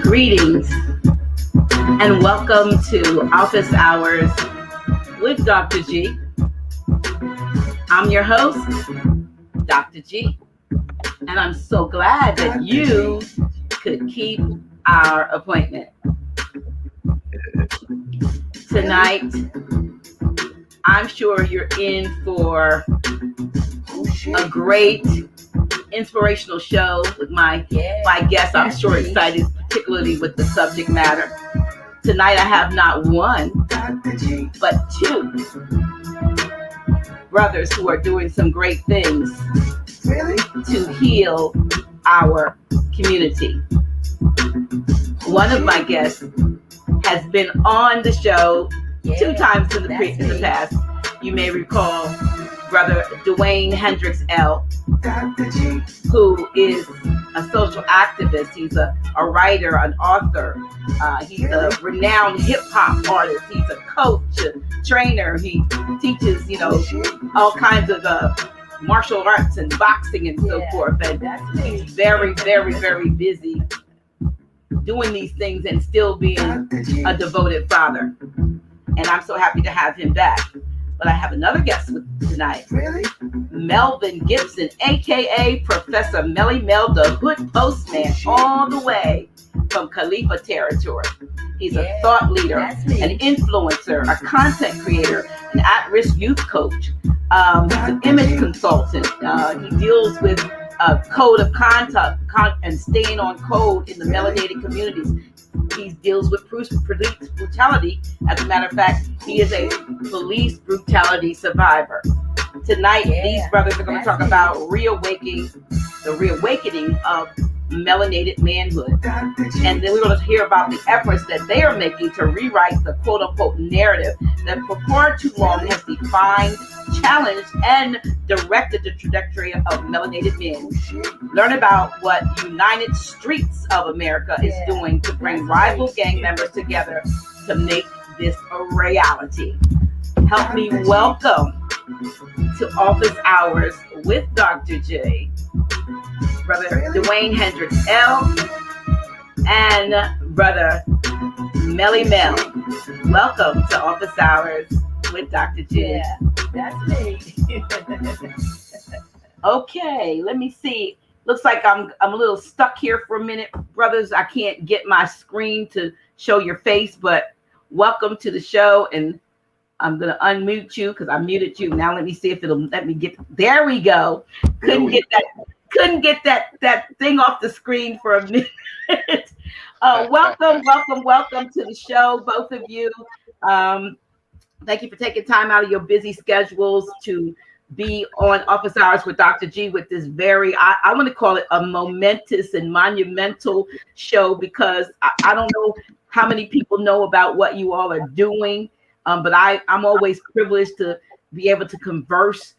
Greetings and welcome to Office Hours with Dr. G. I'm your host, Dr. G, and I'm so glad that you could keep our appointment. Tonight, I'm sure you're in for a great inspirational show with my guests. I'm sure excited, particularly with the subject matter. Tonight I have not one, but two brothers who are doing some great things to heal our community. One of my guests has been on the show 2 times in the past. You may recall Brother DeWayne Hendrix L, who is a social activist. He's a writer, an author. He's a renowned hip hop artist. He's a coach, a trainer. He teaches, all kinds of martial arts and boxing and so forth. And he's very, very, very busy doing these things and still being a devoted father. And I'm so happy to have him back. But I have another guest tonight. Melvin Gipson, aka Professor Melly Mel DaHoodPostman, all the way from Khalifa territory. He's a thought leader, an influencer, a content creator, an at-risk youth coach. He's an image consultant. He deals with code of conduct and staying on code in the melanated communities. He deals with police brutality. As a matter of fact, he is a police brutality survivor. Tonight, these brothers are going to talk about the reawakening of melanated manhood. And then we're going to hear about the efforts that they are making to rewrite the quote-unquote narrative that for far too long has defined, challenged, and directed the trajectory of melanated men. Learn about what United Streets of America is doing to bring rival gang members together to make this a reality. Help me welcome to Office Hours with Dr. J, Brother DeWayne Hendrix L, and Brother Melly Mel. Welcome to Office Hours with Dr. J. Yeah, that's me. Okay, let me see. Looks like I'm a little stuck here for a minute, brothers. I can't get my screen to show your face, but welcome to the show. And I'm gonna unmute you because I muted you. Now let me see if it'll let me get. There we go. Couldn't get that thing off the screen for a minute. Welcome to the show, both of you. Thank you for taking time out of your busy schedules to be on Office Hours with Dr. G with this very, I want to call it a momentous and monumental show because I don't know how many people know about what you all are doing, but I'm always privileged to be able to converse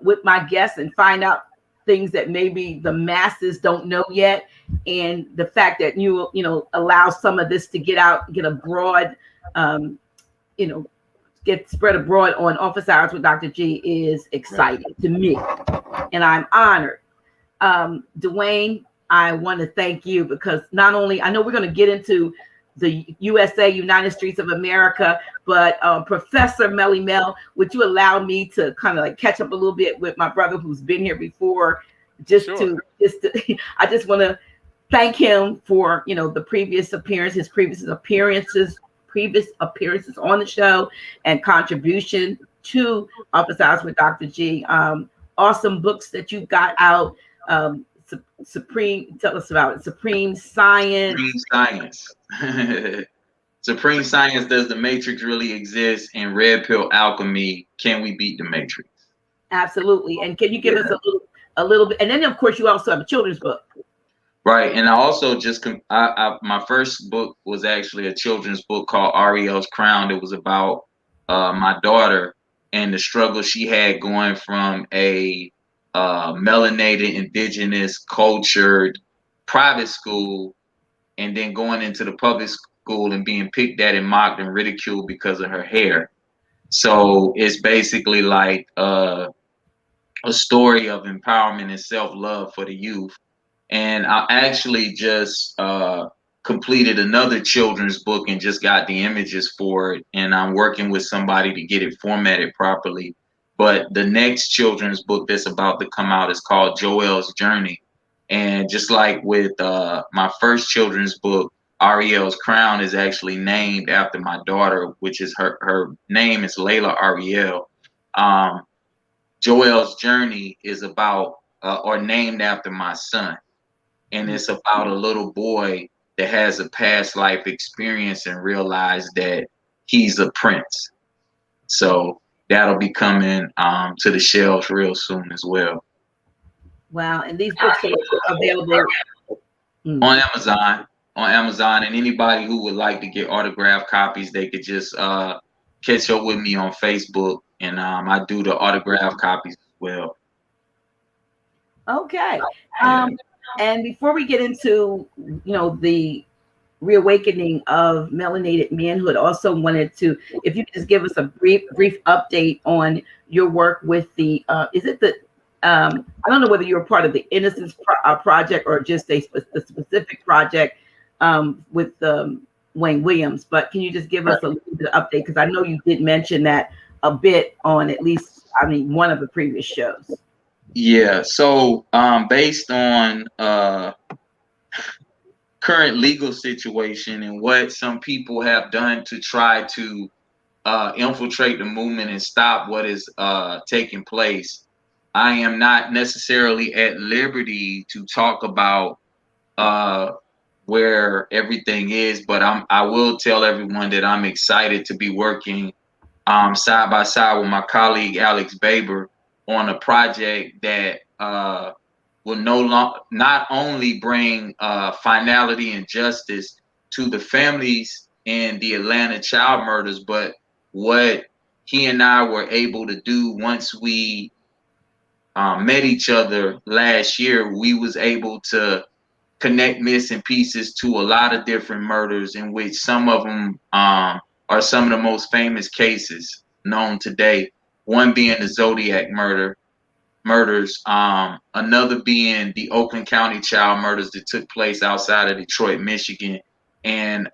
with my guests and find out things that maybe the masses don't know yet. And the fact that you allow some of this to get out, get abroad, get spread abroad on Office Hours with Dr. G is exciting to me. And I'm honored. DeWayne, I want to thank you because not only, I know we're going to get into the USA, United Streets of America, but Professor Melly Mel, would you allow me to kind of like catch up a little bit with my brother who's been here before, I just want to thank him for, the previous appearances on the show and contribution to Office Hours with Dr. G. Awesome books that you got out. Tell us about it. Supreme Science. Supreme Science, does the Matrix really exist? And Red Pill Alchemy, can we beat the Matrix? Absolutely. And can you give us a little bit? And then of course you also have a children's book. Right, and I also my first book was actually a children's book called Ariel's Crown. It was about my daughter and the struggle she had going from a melanated, indigenous, cultured private school, and then going into the public school and being picked at and mocked and ridiculed because of her hair. So it's basically like a story of empowerment and self-love for the youth. And I actually just completed another children's book and just got the images for it. And I'm working with somebody to get it formatted properly. But the next children's book that's about to come out is called Joel's Journey. And just like with my first children's book, Ariel's Crown is actually named after my daughter, which is her name is Layla Ariel. Joel's Journey is about or named after my son. And it's about a little boy that has a past life experience and realized that he's a prince. So that'll be coming to the shelves real soon as well. Wow. And these books are available on Amazon. On Amazon, and anybody who would like to get autographed copies, they could just catch up with me on Facebook, and I do the autographed copies as well. Okay. And before we get into, the reawakening of melanated manhood, also wanted to, if you could just give us a brief update on your work with the, is it the, I don't know whether you're part of the Innocence Project or just a specific project with Wayne Williams, but can you just give us a little bit of update? Because I know you did mention that a bit on at least, one of the previous shows. Yeah, so based on current legal situation and what some people have done to try to infiltrate the movement and stop what is taking place, I am not necessarily at liberty to talk about where everything is, but I will tell everyone that I'm excited to be working side by side with my colleague Alex Baber on a project that will not only bring finality and justice to the families in the Atlanta child murders, but what he and I were able to do once we met each other last year. We was able to connect missing pieces to a lot of different murders, in which some of them are some of the most famous cases known today. One being the Zodiac murders, another being the Oakland County child murders that took place outside of Detroit, Michigan, and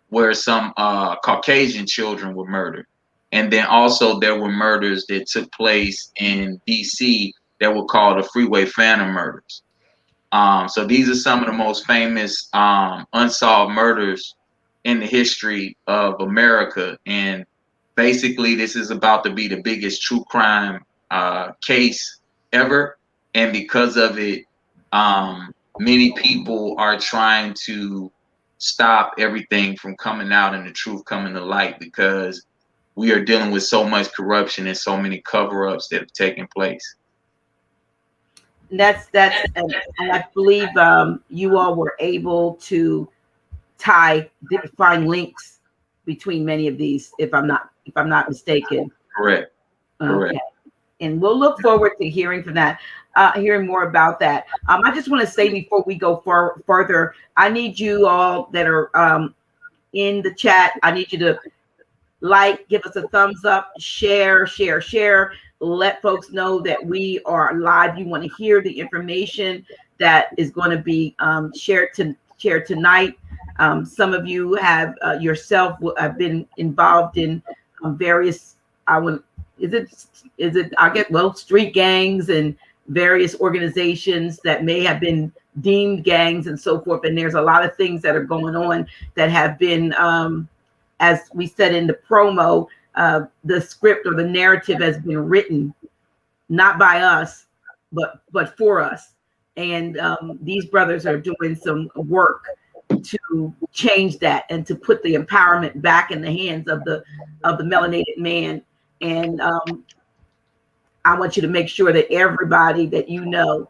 where some Caucasian children were murdered. And then also there were murders that took place in DC that were called the Freeway Phantom murders. So these are some of the most famous unsolved murders in the history of America. And basically this is about to be the biggest true crime case ever. And because of it, many people are trying to stop everything from coming out and the truth coming to light, because we are dealing with so much corruption and so many cover-ups that have taken place. And I believe you all were able to find links between many of these, if I'm not mistaken. Correct. Okay. Correct. And we'll look forward to hearing from that, hearing more about that. I just want to say before we go further, I need you all that are in the chat, I need you to give us a thumbs up, share. Let folks know that we are live. You want to hear the information that is going to be shared tonight. Some of you have yourself have been involved in various, street gangs and various organizations that may have been deemed gangs and so forth. And there's a lot of things that are going on that have been, as we said in the promo, the script or the narrative has been written not by us, but for us. And these brothers are doing some work to change that and to put the empowerment back in the hands of the melanated man. And I want you to make sure that everybody that you know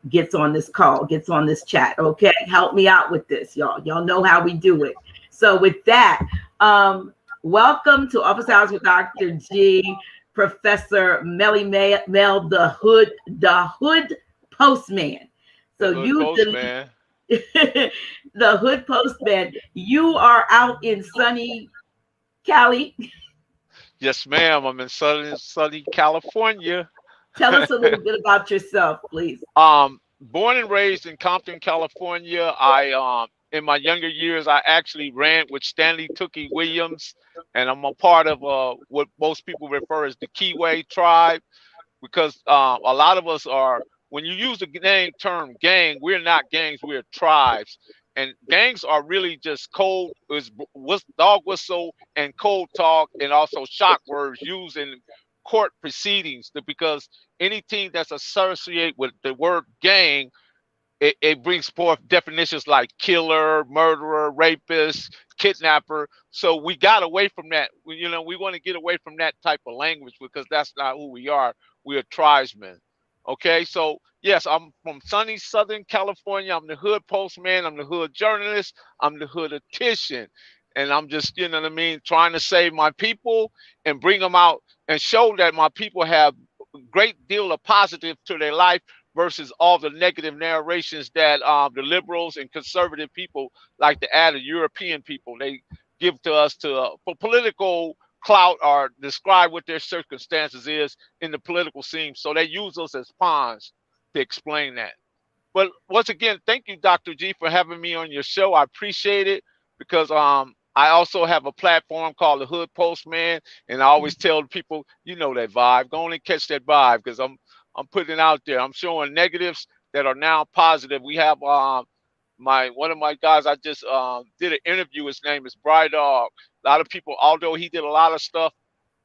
gets on this call, gets on this chat. Okay, help me out with this, y'all. Y'all know how we do it. So with that, welcome to Office Hours with Dr. G, Professor Melly Mel DaHoodPostman. So Postman. the Hood Postman. You are out in sunny Cali. Yes, ma'am. I'm in sunny California. Tell us a little bit about yourself, please. Born and raised in Compton, California. In my younger years, I actually ran with Stanley Tookie Williams, and I'm a part of what most people refer as the Keyway tribe, because a lot of us are. When you use the term gang, we're not gangs, we're tribes. And gangs are really just code, dog whistle and code talk, and also shock words used in court proceedings. Because anything that's associated with the word gang, it brings forth definitions like killer, murderer, rapist, kidnapper. So we got away from that. We want to get away from that type of language, because that's not who we are. We're tribesmen. Okay, so yes, I'm from sunny Southern California. I'm the hood postman. I'm the hood journalist. I'm the hooditician. And I'm just, what I mean, trying to save my people and bring them out and show that my people have a great deal of positive to their life versus all the negative narrations that the liberals and conservative people like to add, the European people. They give to us for political clout, or describe what their circumstances is in the political scene. So they use us as pawns to explain that. But once again, thank you, Dr. G, for having me on your show. I appreciate it, because I also have a platform called the Hood Postman, and I always tell people, that vibe. Go on and catch that vibe, because I'm putting it out there. I'm showing negatives that are now positive. We have one of my guys. I just did an interview. His name is Bry Dog. A lot of people, although he did a lot of stuff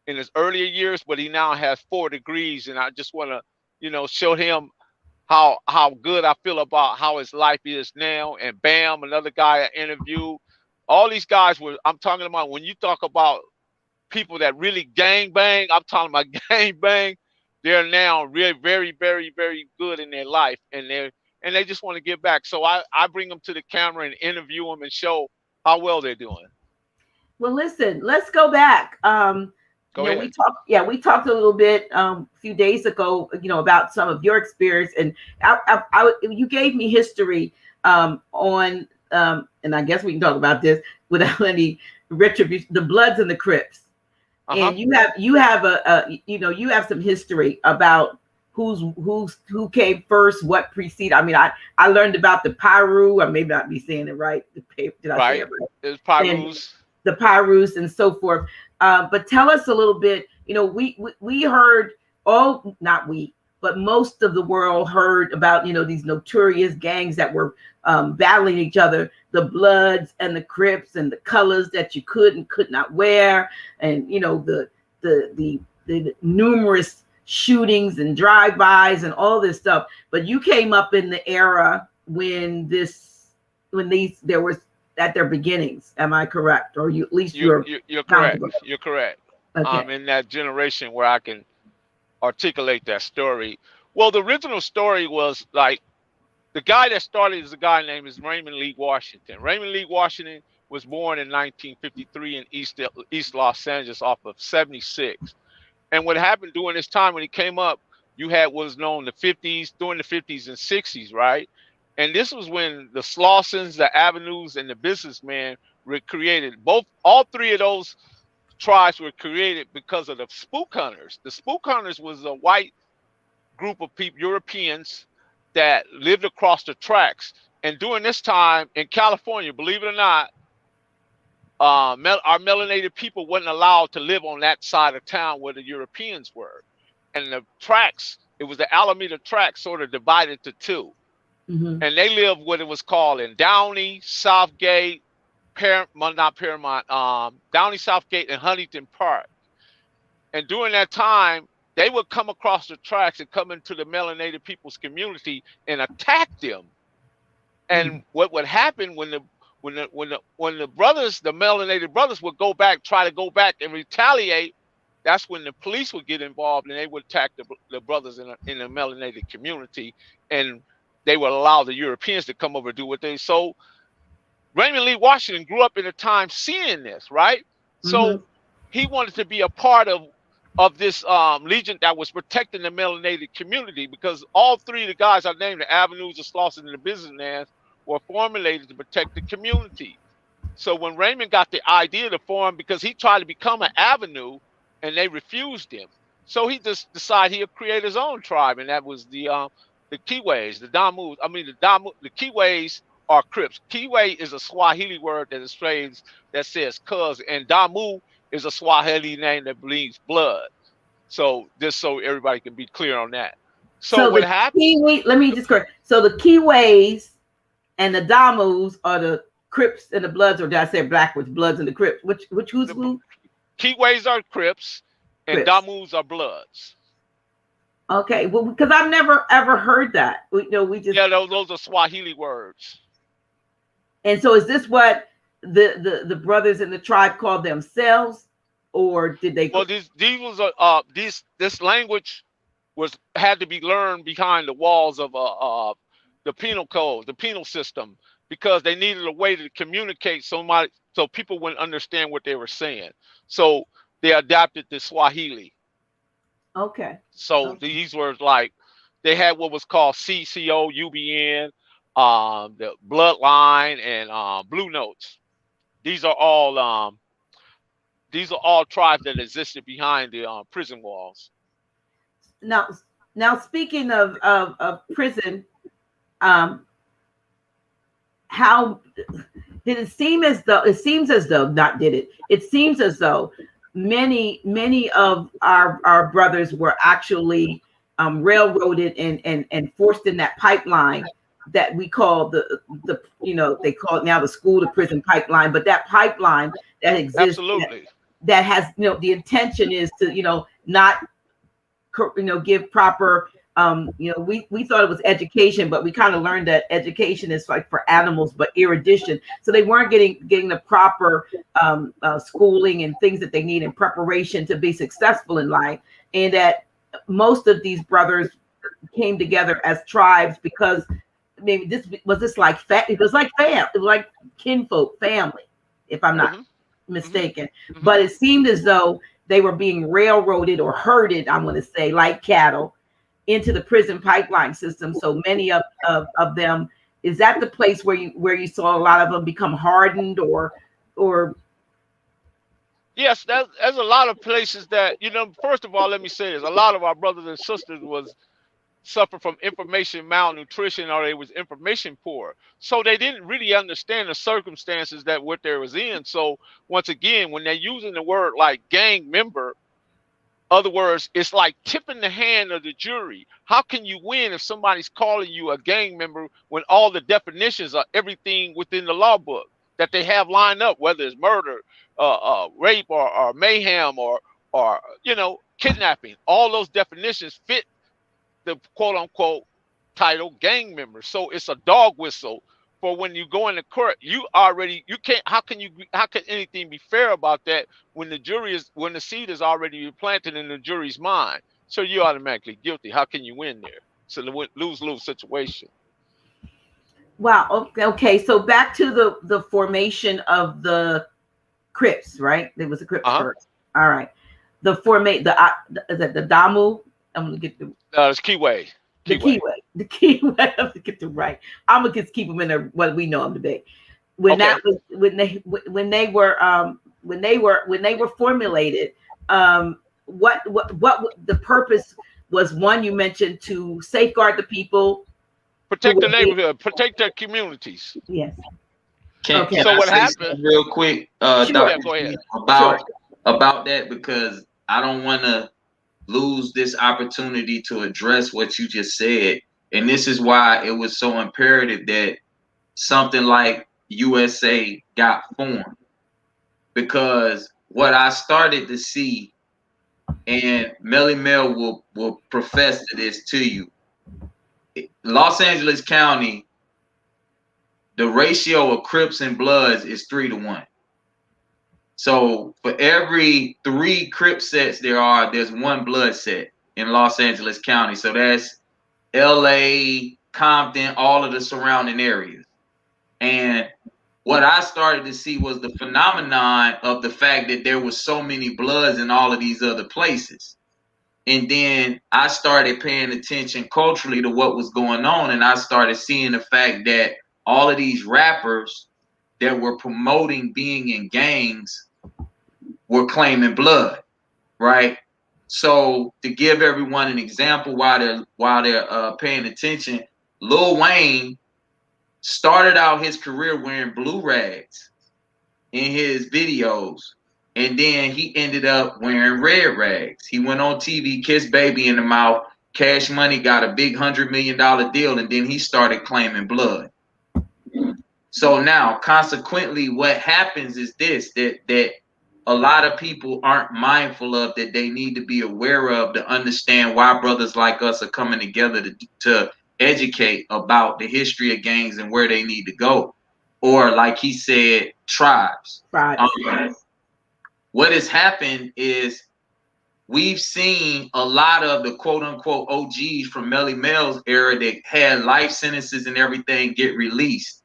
in his earlier years, but he now has 4 degrees, and I just want to, show him how good I feel about how his life is now. And Bam, another guy I interviewed. All these guys I'm talking about, when you talk about people that really gang bang, I'm talking about gang bang. They're now really very, very, very good in their life, and they just want to give back. So I bring them to the camera and interview them and show how well they're doing. Well, listen, let's go back. Go ahead. We talked a little bit a few days ago, about some of your experience, and you gave me history on, and I guess we can talk about this without any retribution. The Bloods and the Crips, and you have some history about who came first, what preceded. I mean, I learned about the Piru. I may not be saying it right. Did I say it right? It's Pirus. The Pirus and so forth. But tell us a little bit. We heard, not we, but most of the world heard about, these notorious gangs that were battling each other, the Bloods and the Crips, and the colors that you could and could not wear, and the numerous shootings and drive-bys and all this stuff. But you came up in the era when there was at their beginnings. Am I correct? Or at least you're correct. You're correct. Okay. I'm in that generation where I can articulate that story. Well, the original story was like, the guy that started is a guy named Raymond Lee Washington. Raymond Lee Washington was born in 1953 in East Los Angeles off of 76. And what happened during this time when he came up, you had what was known the 50s, during the 50s and 60s, right? And this was when the Slausons, the Avenues, and the Businessmen were created. All 3 of those tribes were created because of the Spook Hunters. The Spook Hunters was a white group of people, Europeans, that lived across the tracks. And during this time in California, believe it or not, our melanated people wasn't allowed to live on that side of town where the Europeans were. And the tracks, it was the Alameda tracks, sort of divided to 2. Mm-hmm. And they lived what it was called in Downey, Southgate, Downey, Southgate, and Huntington Park. And during that time, they would come across the tracks and come into the melanated people's community and attack them. And what would happen when the brothers, the melanated brothers, would try to go back and retaliate, that's when the police would get involved and they would attack the brothers in the melanated community, and they would allow the Europeans to come over and do what they. So Raymond Lee Washington grew up in a time seeing this, right? Mm-hmm. So he wanted to be a part of this legion that was protecting the melanated community, because all 3 of the guys I named, the Avenues, the Slausons, and the Businessmen, were formulated to protect the community. So when Raymond got the idea to form, because he tried to become an avenue and they refused him, so he just decided he'll create his own tribe, and that was the Kiwis, the Damu. I mean, the Kiwis are Crips. Kiwi is a Swahili word that is phrased that says "cuz," and Damu is a Swahili name that means blood. So just so everybody can be clear on that. So what the happened? Kiwi, let me just correct. So the Kiwis and the Damus are the Crips and the Bloods, or did I say it backwards? Bloods and the Crips. Which who's who? Kiwis are Crips and Crips. Damus are Bloods. Okay, well, because I've never ever heard that. We just those are Swahili words. And so, is this what the brothers in the tribe called themselves, or did they? Well, this language had to be learned behind the walls of the penal code, the penal system, because they needed a way to communicate so people wouldn't understand what they were saying. So they adapted the Swahili. Okay. So these were like, they had what was called CCOUBN, the bloodline, and blue notes. These are all tribes that existed behind the prison walls. Now speaking of prison, how did it seem as though? It seems as though It seems as though many of our brothers were actually railroaded and forced in that pipeline that we call they call it now the school to prison pipeline, but that pipeline that exists, absolutely, that has the intention is to not give proper we thought it was education, but we kind of learned that education is like for animals, but erudition. So they weren't getting the proper schooling and things that they need in preparation to be successful in life. And that most of these brothers came together as tribes because maybe it was like kinfolk, family, if I'm not mistaken. Mm-hmm. But it seemed as though they were being railroaded or herded, I'm going to say, like cattle, into the prison pipeline system. So many of them, is that the place where you saw a lot of them become hardened or? Yes, there's a lot of places that, first of all, let me say this. A lot of our brothers and sisters suffer from information malnutrition, or they was information poor. So they didn't really understand the circumstances that what they was in. So once again, when they're using the word like gang member, other words, it's like tipping the hand of the jury. How can you win if somebody's calling you a gang member when all the definitions are everything within the law book that they have lined up, whether it's murder, rape, or mayhem, or kidnapping? All those definitions fit the quote unquote title gang member. So it's a dog whistle for when you go into court. You can't. How can anything be fair about that when the seed is already planted in the jury's mind? So you're automatically guilty. How can you win there? So the lose-lose situation. Wow. Okay. So back to the formation of the Crips, right? There was a Crips first. All right. The Damu. I'm gonna get the. It's Kiwi. The Kiwi. I'm gonna get the right. I'm gonna just keep them in there. What we know them to be. When they were formulated, what the purpose was? One, you mentioned to safeguard the people, protect the neighborhood, protect their communities. Yes. So what happened? Real quick, Dr. Go ahead. About that, because I don't want to lose this opportunity to address what you just said. And this is why it was so imperative that something like USA got formed. Because what I started to see, and Melly Mel will profess to this to you, Los Angeles County, the ratio of Crips and Bloods is 3-to-1. So for every 3 Crip sets there's 1 Blood set in Los Angeles County. So that's LA, Compton, all of the surrounding areas. And what I started to see was the phenomenon of the fact that there was so many Bloods in all of these other places. And then I started paying attention culturally to what was going on. And I started seeing the fact that all of these rappers that were promoting being in gangs were claiming blood, right? So to give everyone an example while they're paying attention, Lil Wayne started out his career wearing blue rags in his videos, and then he ended up wearing red rags. He went on TV, kissed Baby in the mouth. Cash Money got a big $100 million deal, and then he started claiming blood. So now, consequently, what happens is this, that a lot of people aren't mindful of, that they need to be aware of to understand why brothers like us are coming together to educate about the history of gangs and where they need to go. Or like he said, tribes. Right. What has happened is we've seen a lot of the quote unquote OGs from Melly Mel's era that had life sentences and everything get released.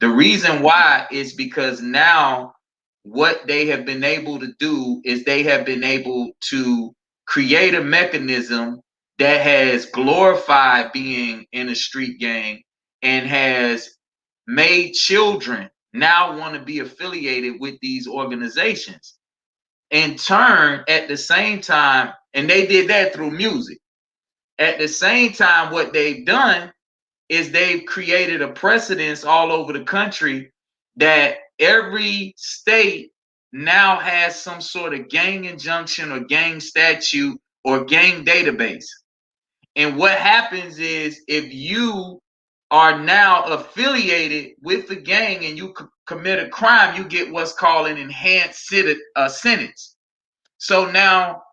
The reason why is because now what they have been able to do is they have been able to create a mechanism that has glorified being in a street gang and has made children now want to be affiliated with these organizations. In turn, at the same time, and they did that through music. At the same time, what they've done is they've created a precedence all over the country that every state now has some sort of gang injunction or gang statute or gang database. And what happens is, if you are now affiliated with the gang and you commit a crime, you get what's called an enhanced sentence. So now,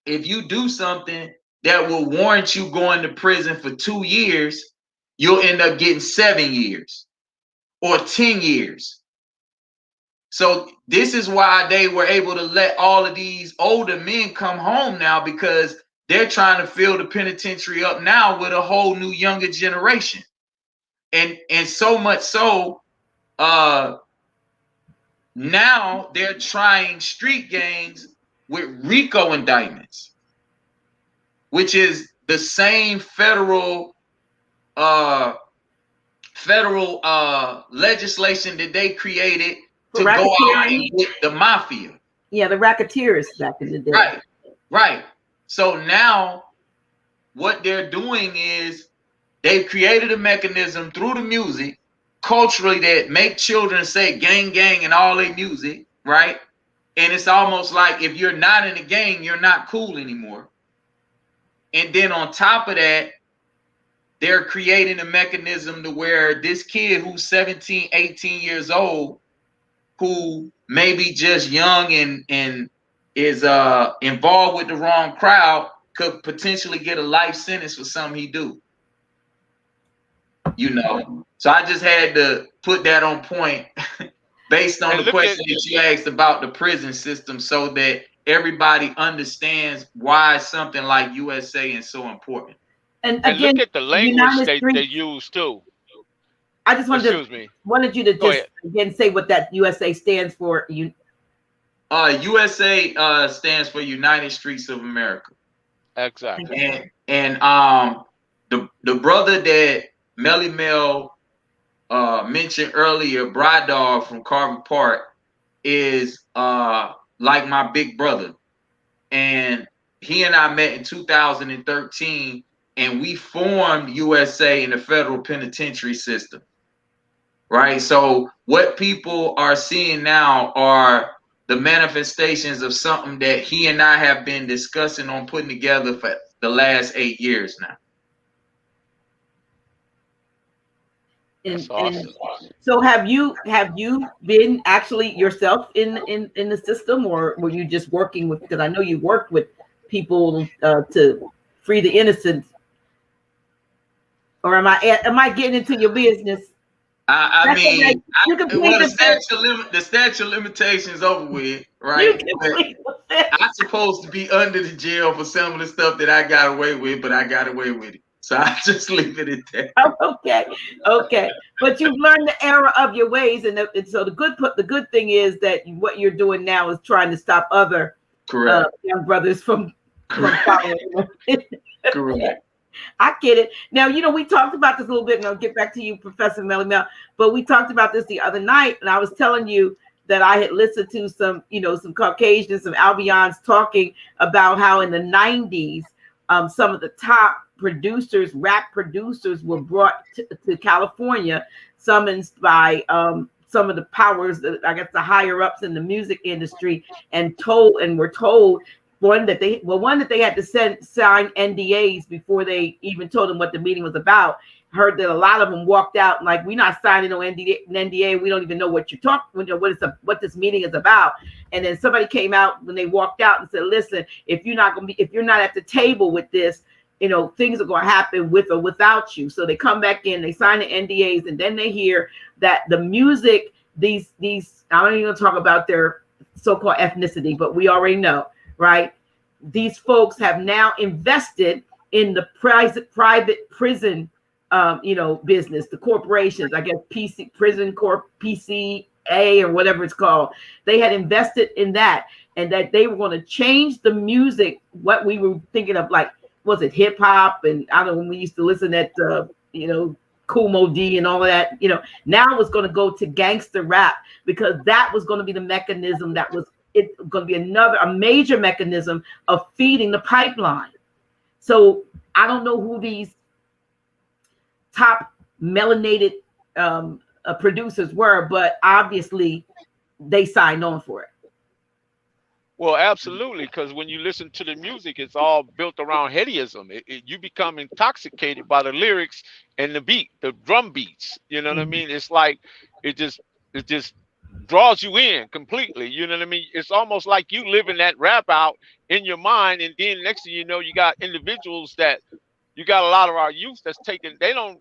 if you do something that will warrant you going to prison for 2 years, you'll end up getting 7 years or 10 years. So this is why they were able to let all of these older men come home now, because they're trying to fill the penitentiary up now with a whole new younger generation. And so much so, now they're trying street gangs with RICO indictments, which is the same federal legislation that they created to go out and get the mafia. Yeah, the racketeers back in the day. Right. So now what they're doing is they've created a mechanism through the music culturally that make children say gang, gang in all their music, right? And it's almost like if you're not in a gang, you're not cool anymore. And then on top of that, they're creating a mechanism to where this kid who's 17, 18 years old, who may be just young and is involved with the wrong crowd, could potentially get a life sentence for something he do. You know, so I just had to put that on point based on the question that you asked about the prison system, so that everybody understands why something like USA is so important. And again, look at the language they use too. I just wanted you to just again say what that USA stands for. USA stands for United Streets of America. Exactly. And the brother that Melly Mel mentioned earlier, Brydog from Carver Park, is like my big brother, and he and I met in 2013, and we formed USA in the federal penitentiary system. Right. So what people are seeing now are the manifestations of something that he and I have been discussing on putting together for the last 8 years now. And so have you been actually yourself in the system, or were you just working with, because I know you worked with people to free the innocent, or am I getting into your business? I mean, the statute of limitations over with, right? I'm supposed to be under the jail for some of the stuff that I got away with, but I got away with it. So I just leave it at that. Okay. But you've learned the error of your ways, and so the good thing is that what you're doing now is trying to stop other young brothers from following. Correct. I get it. Now, we talked about this a little bit, and I'll get back to you, Professor Melly Mel, but we talked about this the other night, and I was telling you that I had listened to some, some Caucasians, some Albions talking about how in the 90s, some of the top producers, rap producers, were brought to California, summoned by some of the powers, I guess the higher ups in the music industry, and were told one that they had to sign NDAs before they even told them what the meeting was about. Heard that a lot of them walked out like, we're not signing no NDA. We don't even know what you're talking, what this meeting is about. And then somebody came out when they walked out and said, listen, if you're not at the table with this, things are going to happen with or without you. So they come back in, they sign the NDAs, and then they hear that the music, these I don't even talk about their so-called ethnicity, but we already know, right? These folks have now invested in the private prison business, the corporations, I guess Prison Corp, PCA, or whatever it's called. They had invested in that, and that they were going to change the music, what we were thinking of, like, was it hip hop? And I don't know, when we used to listen at, Kool Moe Dee and all of that, now it's going to go to gangster rap, because that was going to be the mechanism that was going to be a major mechanism of feeding the pipeline. So I don't know who these top melanated producers were, but obviously they signed on for it. Well, absolutely, because when you listen to the music, it's all built around headyism. You become intoxicated by the lyrics and the beat, the drum beats. You know what I mean? It's like it just draws you in completely. You know what I mean? It's almost like you living that rap out in your mind, and then next thing you know, you got individuals that you got a lot of our youth that's taking. They don't.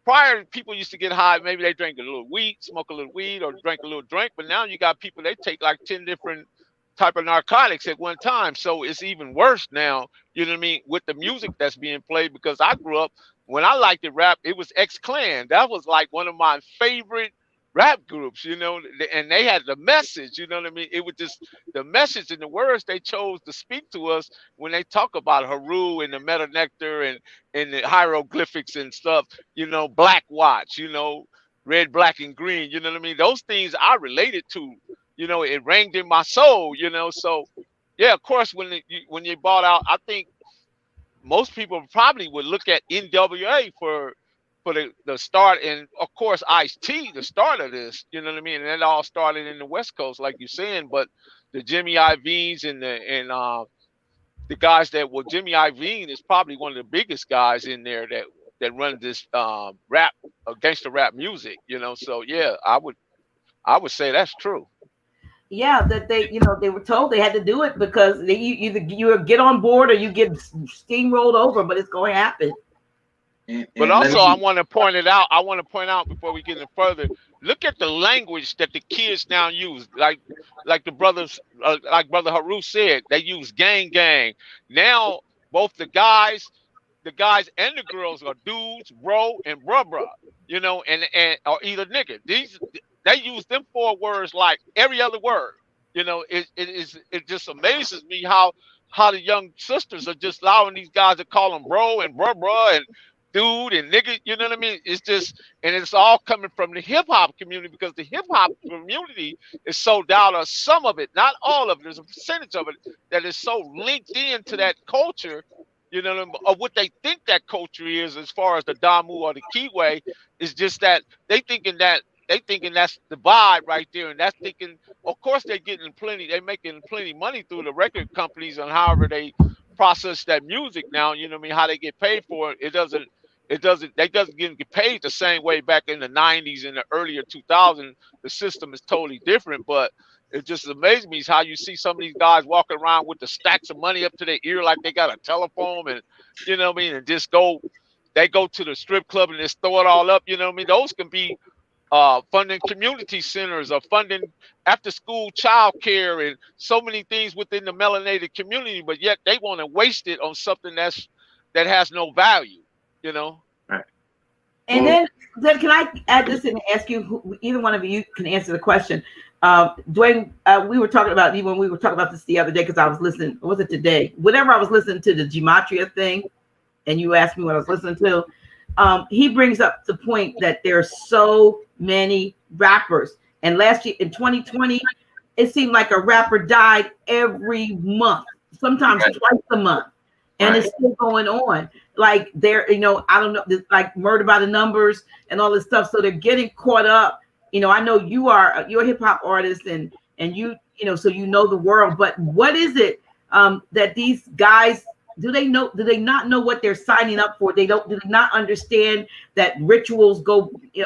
Prior, people used to get high. Maybe they drank a little weed, smoke a little weed, or drank a little drink. But now you got people, they take like 10 different type of narcotics at one time. So it's even worse now, you know what I mean, with the music that's being played. Because I grew up, when I liked to rap, it was X-Clan. That was like one of my favorite rap groups, and they had the message, you know what I mean? It was just the message and the words they chose to speak to us when they talk about Haru and the meta nectar and the hieroglyphics and stuff, Black Watch, red, black, and green, you know what I mean? Those things I related to. It rang in my soul, So, yeah, of course, when you bought out, I think most people probably would look at NWA for the start, and of course Ice-T, the start of this, you know what I mean? And it all started in the West Coast, like you're saying. But the Jimmy Iovine's and the guys Jimmy Iovine is probably one of the biggest guys in there that run this rap, gangster rap music, So yeah, I would say that's true. Yeah, that they were told they had to do it because either you get on board or you get steamrolled over, but it's going to happen. But also, I want to point out before we get any further, look at the language that the kids now use. Like the brothers, like Brother Haru said, they use gang. Now, both the guys and the girls are dudes, bro, and bruh, and or either nigga. They use them 4 words like every other word. It just amazes me how the young sisters are just allowing these guys to call them bro and bruh and dude and nigga. You know what I mean? It's just, and it's all coming from the hip hop community, because the hip hop community is so down on some of it, not all of it. There's a percentage of it that is so linked into that culture, of what they think that culture is, as far as the Damu or the Kiwi. Is just that they thinking that's the vibe right there, and that's thinking, of course, they're making plenty money through the record companies and however they process that music now. You know what I mean? How they get paid for it. They doesn't get paid the same way back in the 90s and the earlier 2000s. The system is totally different, but it just amazes me how you see some of these guys walking around with the stacks of money up to their ear like they got a telephone, and you know what I mean, and they go to the strip club and just throw it all up. You know what I mean? Those can be funding community centers or funding after school child care and so many things within the melanated community, but yet they want to waste it on something that has no value, Right. And then can I add this and ask you, either one of you can answer the question. DeWayne, we were talking about this the other day, because I was listening, or was it today? Whenever I was listening to the gematria thing, and you asked me what I was listening to. He brings up the point that there's so many rappers, and last year in 2020, it seemed like a rapper died every month, sometimes twice a month, and it's still going on. Like they're, I don't know, like Murder by the Numbers and all this stuff. So they're getting caught up. I know you're a hip hop artist, and so the world. But what is it that these guys? Do they not know what they're signing up for? Do they not understand that rituals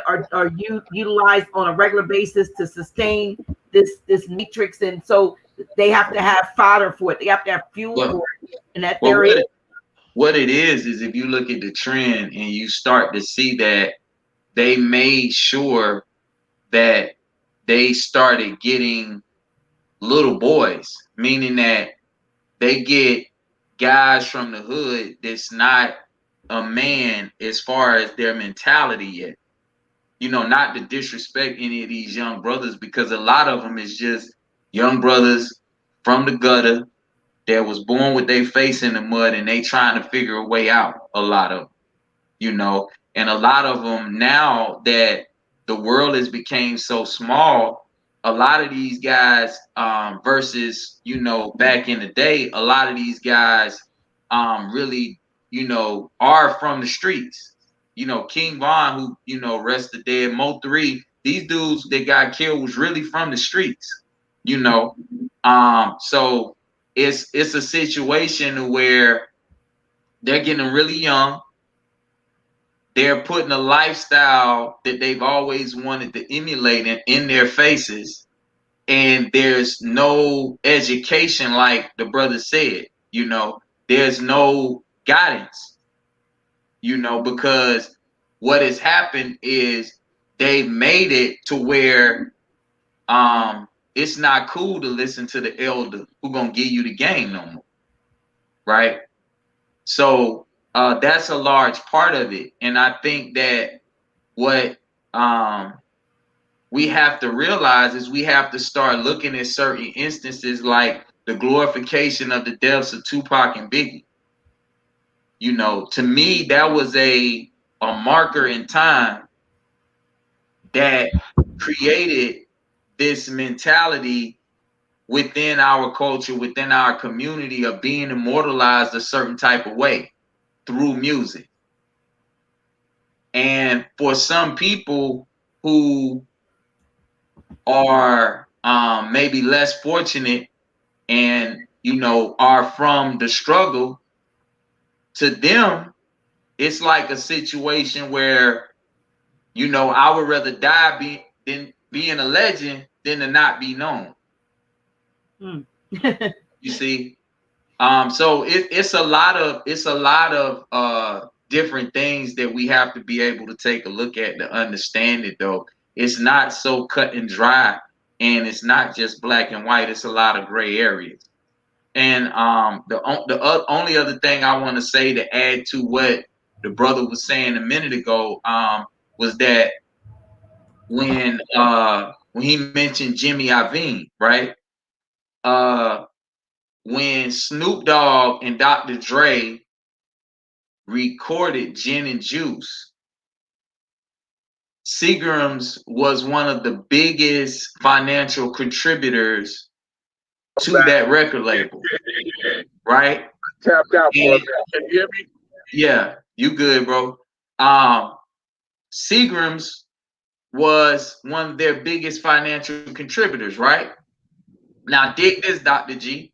are utilized on a regular basis to sustain this matrix, and so they have to have fodder for it. They have to have fuel for it. And that what it is if you look at the trend and you start to see that they made sure that they started getting little boys, meaning that they get guys from the hood that's not a man as far as their mentality yet. Not to disrespect any of these young brothers, because a lot of them is just young brothers from the gutter that was born with their face in the mud, and they trying to figure a way out. A lot of them, and a lot of them, now that the world has became so small, a lot of these guys versus back in the day, a lot of these guys really are from the streets. King Von, who rest the dead, Mo 3, these dudes that got killed was really from the streets. So it's a situation where they're getting really young. They're putting a lifestyle that they've always wanted to emulate in their faces, and there's no education, like the brother said. There's no guidance. Because what has happened is they've made it to where it's not cool to listen to the elder who gonna give you the game no more, right? So that's a large part of it. And I think that what we have to realize is we have to start looking at certain instances like the glorification of the deaths of Tupac and Biggie. To me, that was a marker in time that created this mentality within our culture, within our community, of being immortalized a certain type of way through music. And for some people who are maybe less fortunate and are from the struggle, to them it's like a situation where I would rather die than being a legend than to not be known. You see, so it's a lot of different things that we have to be able to take a look at to understand it. Though it's not so cut and dry, and it's not just black and white. It's a lot of gray areas. And the only other thing I want to say to add to what the brother was saying a minute ago was that when he mentioned Jimmy Iovine, right? When Snoop Dogg and Dr. Dre recorded Gin and Juice, Seagram's was one of the biggest financial contributors to that record label, right? Tapped out for a minute. Can you hear me? Yeah, you good, bro. Seagram's was one of their biggest financial contributors, right? Now, dig this, Dr. G.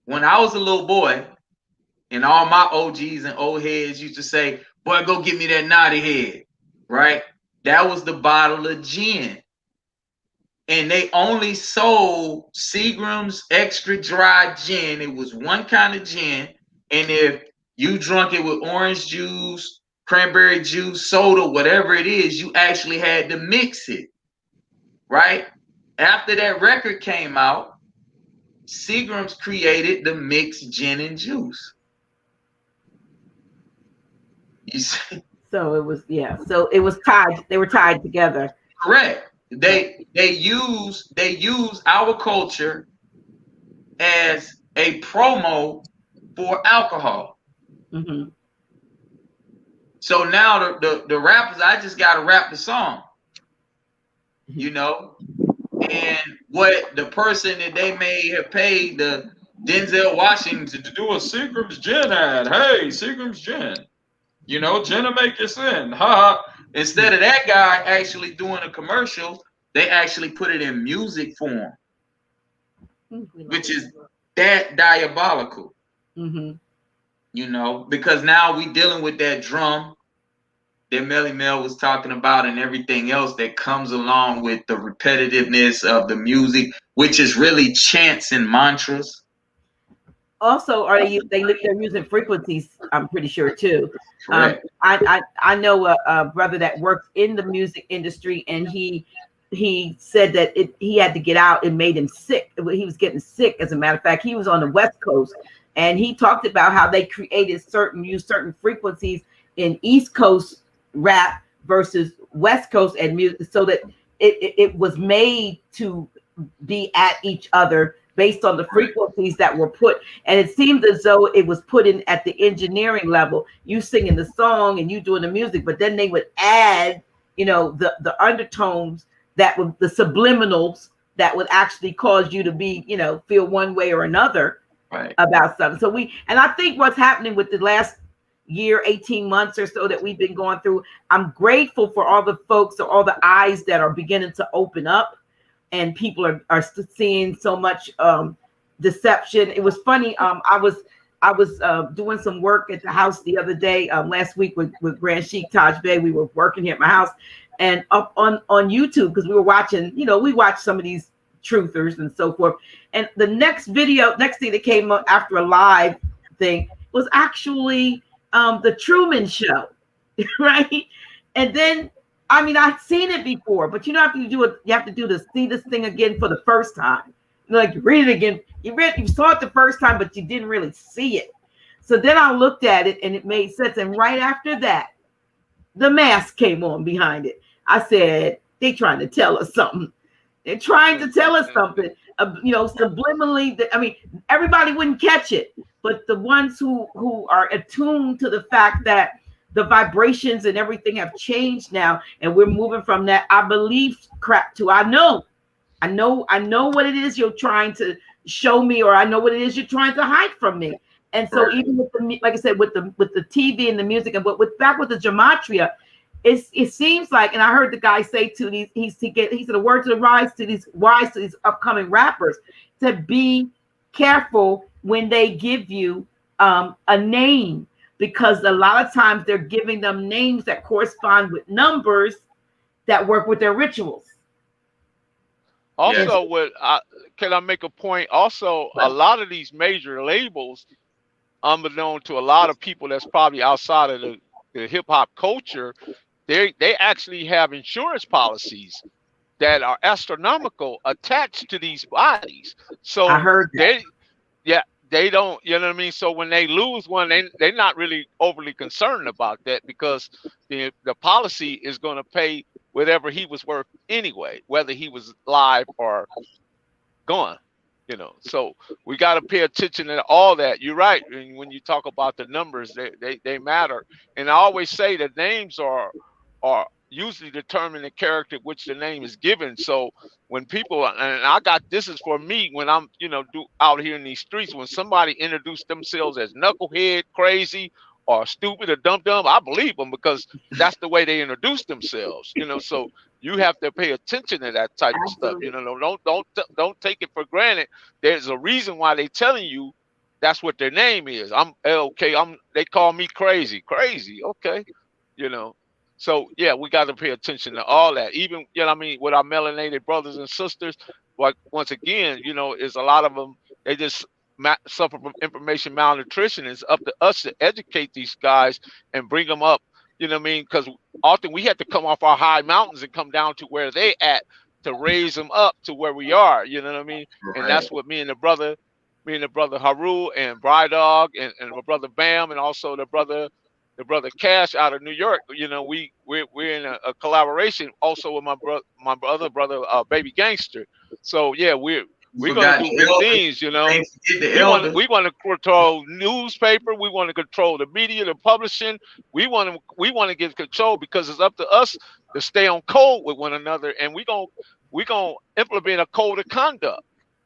When I was a little boy, and all my OGs and old heads used to say, boy, go get me that naughty head, right? That was the bottle of gin. And they only sold Seagram's extra dry gin. It was one kind of gin. And if you drunk it with orange juice, cranberry juice, soda, whatever it is, you actually had to mix it, right? After that record came out, Seagram's created the mixed gin and juice. You see? So it was, yeah. So it was tied. They were tied together. Correct. They use our culture as a promo for alcohol. Mm-hmm. So now the rappers, I just gotta rap the song, you know. And what the person that they may have paid the Denzel Washington to do a Seagram's gin ad, hey, Seagram's gin, you know, gin will make you sin, ha. Instead of that guy actually doing a commercial, they actually put it in music form, which is that diabolical, you know, because now we dealing with that drum that Melly Mel was talking about and everything else that comes along with the repetitiveness of the music, which is really chants and mantras. Also, they're using frequencies, I'm pretty sure too. Correct. I know a brother that works in the music industry, and he said that he had to get out. It made him sick. He was getting sick. As a matter of fact, he was on the West Coast, and he talked about how they used certain frequencies in East Coast rap versus West Coast and music, so that it was made to be at each other based on the frequencies that were put. And it seemed as though it was put in at the engineering level, you singing the song and you doing the music, but then they would add, you know, the undertones that would, the subliminals that would actually cause you to be, you know, feel one way or another about something. So and I think what's happening with the last year, 18 months or so that we've been going through, I'm grateful for all the folks or all the eyes that are beginning to open up, and people are seeing so much deception. It was funny. I was doing some work at the house the other day, last week with Grand Sheik Taj Bey. We were working here at my house, and up on YouTube, because we were watching, you know, we watch some of these truthers and so forth. And the next thing that came up after a live thing was actually the Truman Show, right? And then, I mean, I've seen it before, but you don't have to do it. You have to see this thing again for the first time. Like, read it again. You saw it the first time, but you didn't really see it. So then I looked at it and it made sense. And right after that, the mask came on behind it. I said, they trying to tell us something. They're trying to tell us something, you know, subliminally. I mean, everybody wouldn't catch it, but the ones who are attuned to the fact that the vibrations and everything have changed now, and we're moving from that I believe crap to I know what it is you're trying to show me, or I know what it is you're trying to hide from me. And so even with the, like I said, with the TV and the music, and with the gematria, it seems like, and I heard the guy say to these, he said a word to the wise to these upcoming rappers, to be careful when they give you a name, because a lot of times they're giving them names that correspond with numbers that work with their rituals. Also, can I make a point? Also, a lot of these major labels, unbeknown to a lot of people that's probably outside of the hip hop culture, they actually have insurance policies that are astronomical attached to these bodies. So I heard that. They don't, you know what I mean? So when they lose one, they're not really overly concerned about that, because the policy is going to pay whatever he was worth anyway, whether he was live or gone, you know. So we got to pay attention to all that. You're right. And when you talk about the numbers, they matter. And I always say that names are usually determine the character which the name is given. So when people, and this is for me, when I'm, you know, out here in these streets, when somebody introduced themselves as knucklehead, crazy, or stupid or dumb, I believe them, because that's the way they introduce themselves, you know. So you have to pay attention to that type of stuff, you know. Don't take it for granted. There's a reason why they telling you that's what their name is. They call me crazy, okay, you know. So yeah, we got to pay attention to all that. Even, you know, I mean, with our melanated brothers and sisters, like, once again, you know, is a lot of them, they just suffer from information malnutrition. It's up to us to educate these guys and bring them up, you know what I mean? Because often we have to come off our high mountains and come down to where they at to raise them up to where we are, you know what I mean? And that's what me and the brother Haru and Bry Dog and my brother Bam, and also the brother Cash out of New York, you know, we're in a collaboration also with my other brother, Baby Gangster. So yeah, We're gonna do big things, you know. We want to control newspaper. We want to control the media, the publishing. We want to get control because it's up to us to stay on code with one another, and we gonna implement a code of conduct.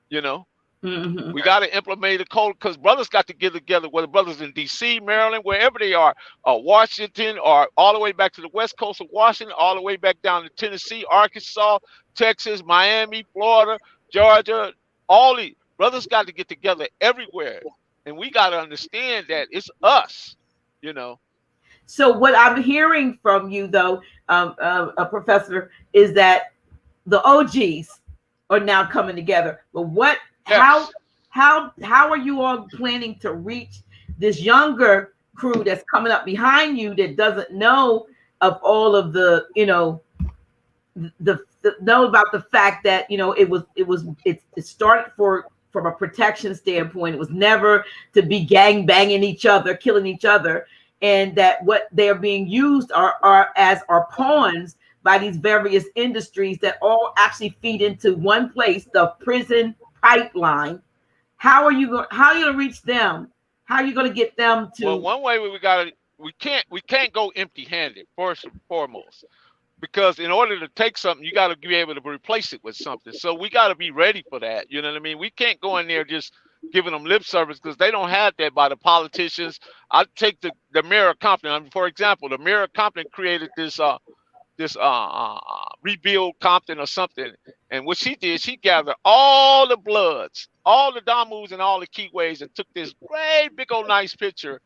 You know, we got to implement a code because brothers got to get together. Whether brothers in D.C., Maryland, wherever they are, Washington, or all the way back to the west coast of Washington, all the way back down to Tennessee, Arkansas, Texas, Miami, Florida, Georgia. All these brothers got to get together everywhere, and we got to understand that it's us, you know. So what I'm hearing from you, though, Professor, is that the OGs are now coming together. But what, yes. how are you all planning to reach this younger crew that's coming up behind you that doesn't know of all of the, you know, know about the fact that, you know, it started from a protection standpoint. It was never to be gang banging each other, killing each other, and that what they're being used are pawns by these various industries that all actually feed into one place, the prison pipeline. How are you going to reach them? How are you going to get them to? Well, one way we can't go empty-handed, first and foremost. Because in order to take something, you got to be able to replace it with something. So we got to be ready for that. You know what I mean? We can't go in there just giving them lip service because they don't have that by the politicians. I take the mayor of Compton. I mean, for example, the mayor of Compton created this rebuild Compton or something. And what she did, she gathered all the bloods, all the Damus and all the Keyways and took this great big old nice picture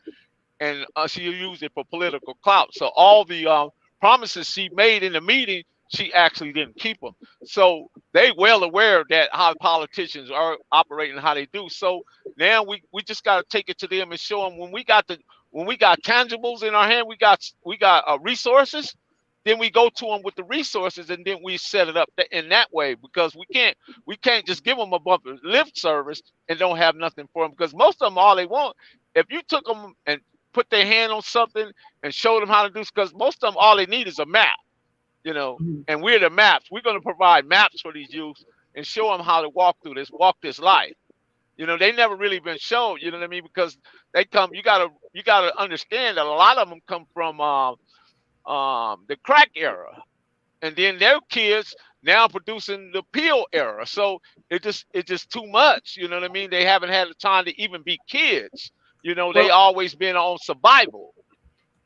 and she used it for political clout. So all the promises she made in the meeting, she actually didn't keep them. So they well aware that how politicians are operating, how they do. So now we just got to take it to them and show them when we got tangibles in our hand, we got resources. Then we go to them with the resources, and then we set it up in that way because we can't just give them a bump of lip service and don't have nothing for them because most of them all they want. If you took them and put their hand on something and show them how to do this, because most of them all they need is a map, you know, and we're the maps. We're going to provide maps for these youth and show them how to walk this life. You know, they never really been shown, you know what I mean? Because they come, you gotta understand that a lot of them come from the crack era, and then their kids now producing the pill era. So it's just too much, you know what I mean? They haven't had the time to even be kids. You know, they always been on survival,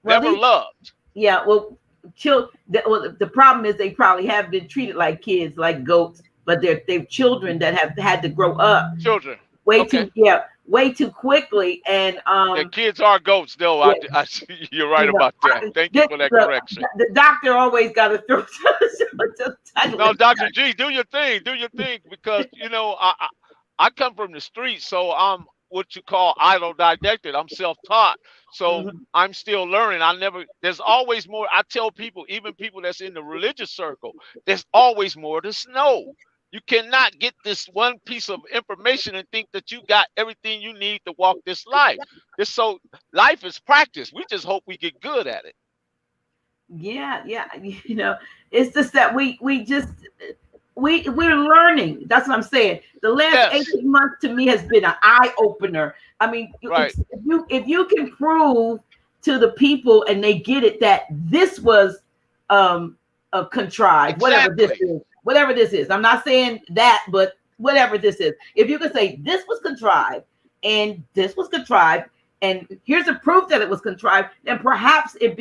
never loved. Yeah, well, the problem is they probably have been treated like kids, like goats, but they're children that have had to grow up. Children. Way too quickly. And the kids are goats, though. Yeah. You're right about that. Thank you for that correction. The doctor always got to throw. No, Dr. G, do your thing, because you know I come from the streets, so I'm what you call autodidacted. I'm self-taught, so I'm still learning. There's always more. I tell people, even people that's in the religious circle, there's always more to know. You cannot get this one piece of information and think that you got everything you need to walk this life. Life is practice. We just hope we get good at it. Yeah. You know, it's just that we're learning. That's what I'm saying. The last 18 months to me has been an eye opener. I mean, right. if you can prove to the people and they get it that this was contrived, exactly. whatever this is. I'm not saying that, but whatever this is. If you can say this was contrived and this was contrived, and here's a proof that it was contrived, then perhaps it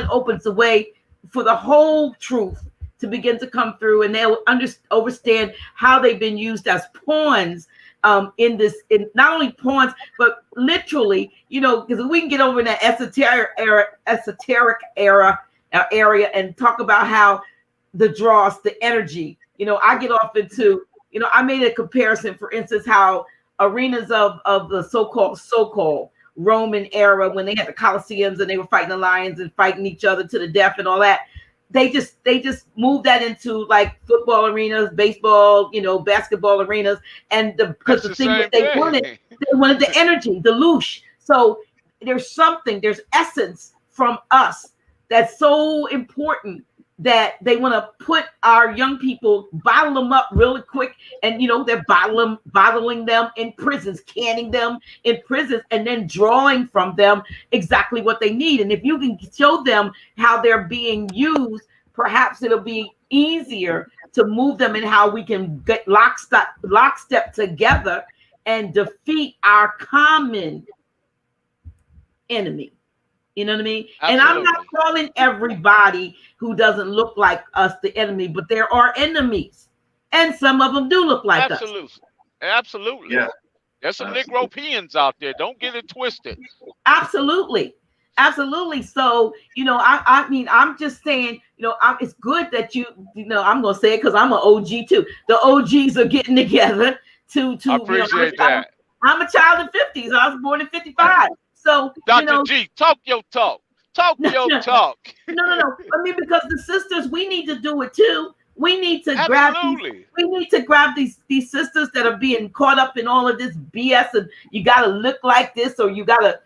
opens the way for the whole truth to begin to come through, and they'll understand how they've been used as pawns in not only pawns, but literally, you know, because we can get over in that esoteric area and talk about how the dross, the energy, you know, I get off into, you know, I made a comparison, for instance, how arenas of the so-called Roman era, when they had the Colosseums and they were fighting the lions and fighting each other to the death and all that, they just moved that into like football arenas, baseball, you know, basketball arenas, and because the thing that they wanted the energy, the loosh. So there's essence from us that's so important that they want to put our young people, bottle them up really quick, and they're bottling them in prisons, canning them in prisons, and then drawing from them exactly what they need. And if you can show them how they're being used, perhaps it'll be easier to move them in how we can get lockstep together and defeat our common enemy. You know what I mean? Absolutely. And I'm not calling everybody who doesn't look like us the enemy, but there are enemies, and some of them do look like us. Absolutely. Yeah. There's some Negropeans out there. Don't get it twisted. Absolutely. So, I mean, I'm just saying, it's good that I'm going to say it because I'm an OG too. The OGs are getting together to I appreciate that. I'm a child of the 50s. I was born in 55. So, Dr. G, talk your talk. Talk your talk. No. I mean, because the sisters, we need to do it too. We need to grab these sisters that are being caught up in all of this BS, and you got to look like this, or you got to,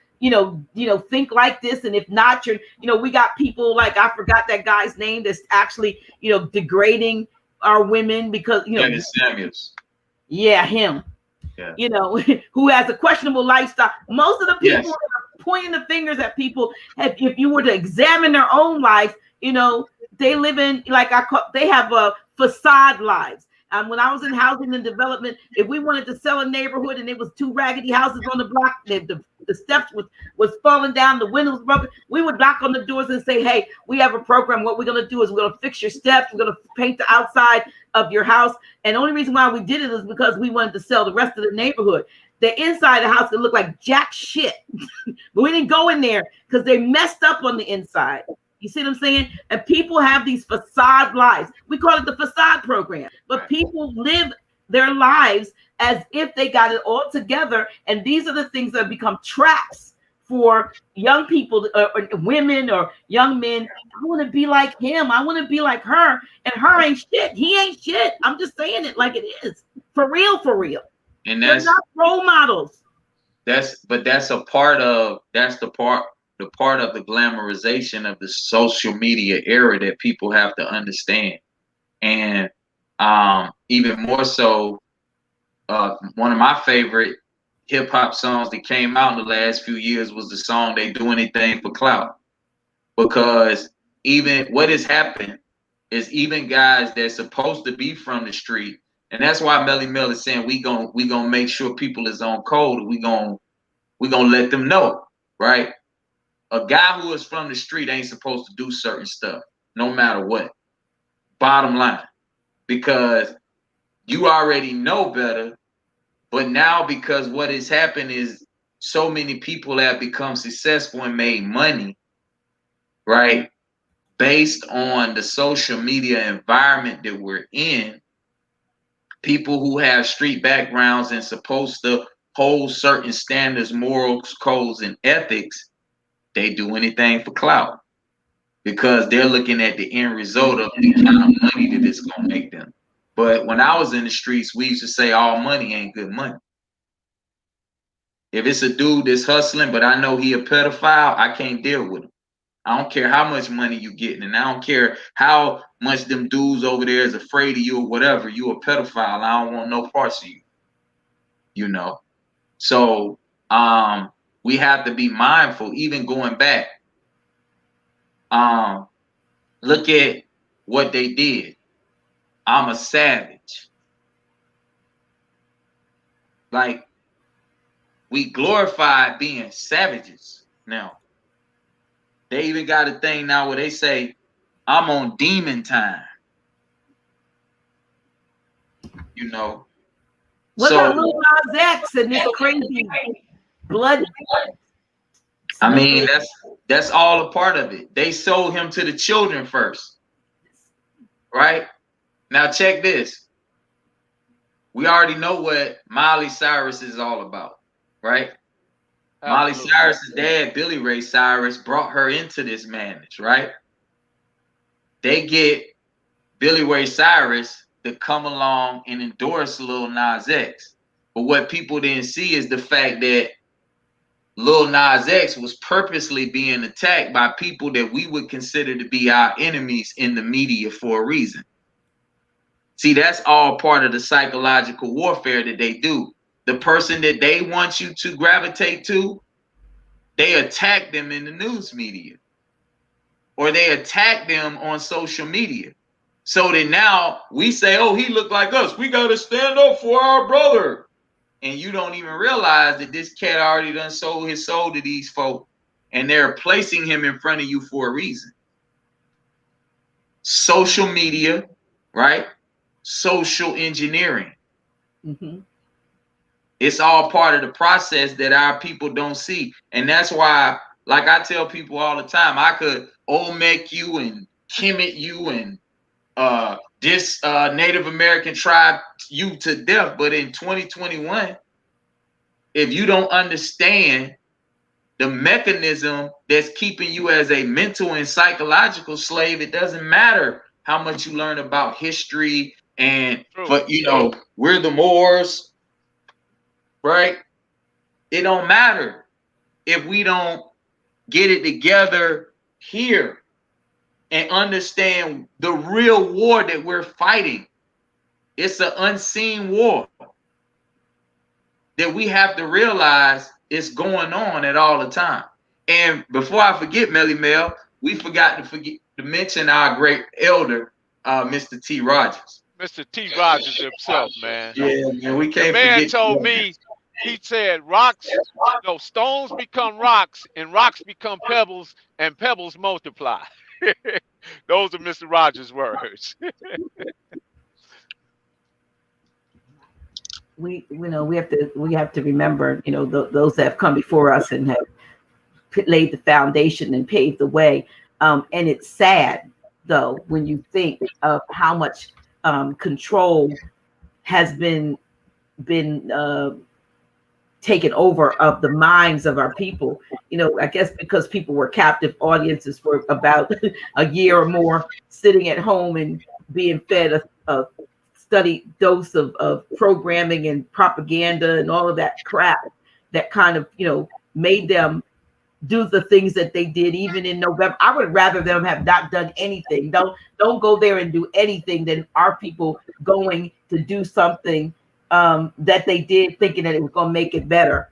think like this. And if not, we got people like, I forgot that guy's name, that's actually, degrading our women because, Dennis Samuels. Yeah, him. Yeah. Who has a questionable lifestyle. Most of the people that are pointing the fingers at people, if you were to examine their own life, they live in, they have a facade lives. And when I was in housing and development, if we wanted to sell a neighborhood and it was 2 raggedy houses on the block, the steps was falling down, the windows broken, we would knock on the doors and say, hey, we have a program. What we're going to do is we're going to fix your steps. We're going to paint the outside of your house. And the only reason why we did it is because we wanted to sell the rest of the neighborhood. The inside of the house could look like jack shit, but we didn't go in there because they messed up on the inside. You see what I'm saying? And people have these facade lives. We call it the facade program. But people live their lives as if they got it all together. And these are the things that have become traps for young people, or women, or young men. I want to be like him. I want to be like her. And her ain't shit. He ain't shit. I'm just saying it like it is. For real, for real. And they're not role models. That's a part of the part of the glamorization of the social media era that people have to understand. And even more so, one of my favorite hip hop songs that came out in the last few years was the song "They Do Anything for Clout," because even what has happened is even guys that's supposed to be from the street, and that's why Melly Mel is saying we gonna make sure people is on code. We gonna let them know, right? A guy who is from the street ain't supposed to do certain stuff, no matter what. Bottom line, because you already know better, but now because what has happened is so many people have become successful and made money, right? Based on the social media environment that we're in, people who have street backgrounds and supposed to hold certain standards, morals, codes, and ethics, they do anything for clout because they're looking at the end result of the kind of money that it's going to make them. But when I was in the streets, we used to say all money ain't good money. If it's a dude that's hustling, but I know he a pedophile, I can't deal with him. I don't care how much money you getting, and I don't care how much them dudes over there is afraid of you or whatever. You a pedophile. I don't want no parts of you. So we have to be mindful, even going back. Look at what they did. I'm a savage. Like, we glorify being savages now. They even got a thing now where they say, I'm on demon time. What about Lil Nas X and this crazy blood? I mean, that's all a part of it. They sold him to the children first, right? Now check this. We already know what Miley Cyrus is all about, right? Miley Cyrus's dad, Billy Ray Cyrus, brought her into this madness, right? They get Billy Ray Cyrus to come along and endorse Lil Nas X. But what people didn't see is the fact that Lil Nas X was purposely being attacked by people that we would consider to be our enemies in the media for a reason. See, that's all part of the psychological warfare that they do. The person that they want you to gravitate to, they attack them in the news media, or they attack them on social media. So that now we say, oh, he looked like us. We got to stand up for our brother. And you don't even realize that this cat already done sold his soul to these folk, and they're placing him in front of you for a reason. Social media, right? Social engineering. Mm-hmm. It's all part of the process that our people don't see. And that's why, like I tell people all the time, I could Olmec you and Kemet you and this Native American tribe you to death. But in 2021, if you don't understand the mechanism that's keeping you as a mental and psychological slave, it doesn't matter how much you learn about history and, but you know, we're the Moors, right? It don't matter if we don't get it together here and understand the real war that we're fighting. It's an unseen war that we have to realize is going on at all the time. And before I forget, Melly Mel, we forgot to mention our great elder, Mr. T. Rogers. Mr. T. Rogers himself, man. Yeah, man, we can't the man forget. told me, he said, rocks, no, stones become rocks, and rocks become pebbles, and pebbles multiply. Those are Mr. Rogers' words. We have to remember, those that have come before us and have laid the foundation and paved the way. And it's sad, though, when you think of how much control has been taken over of the minds of our people. I guess because people were captive audiences for about a year or more, sitting at home and being fed a steady dose of programming and propaganda and all of that crap that kind of, made them do the things that they did even in November. I would rather them have not done anything. Don't go there and do anything than our people going to do something that they did thinking that it was going to make it better.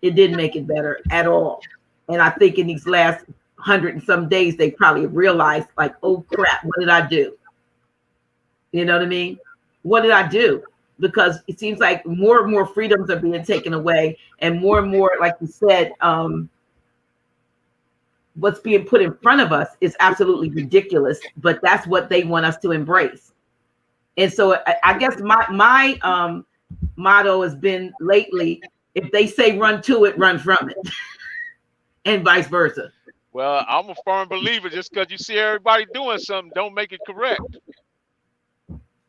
It didn't make it better at all. And I think in these last 100 and some days, they probably realized, like, oh crap, what did I do? You know what I mean? What did I do? Because it seems like more and more freedoms are being taken away, and more, like you said, what's being put in front of us is absolutely ridiculous, but that's what they want us to embrace. And so I guess my motto has been lately, if they say run to it, run from it, and vice versa. Well, I'm a firm believer, just because you see everybody doing something, don't make it correct.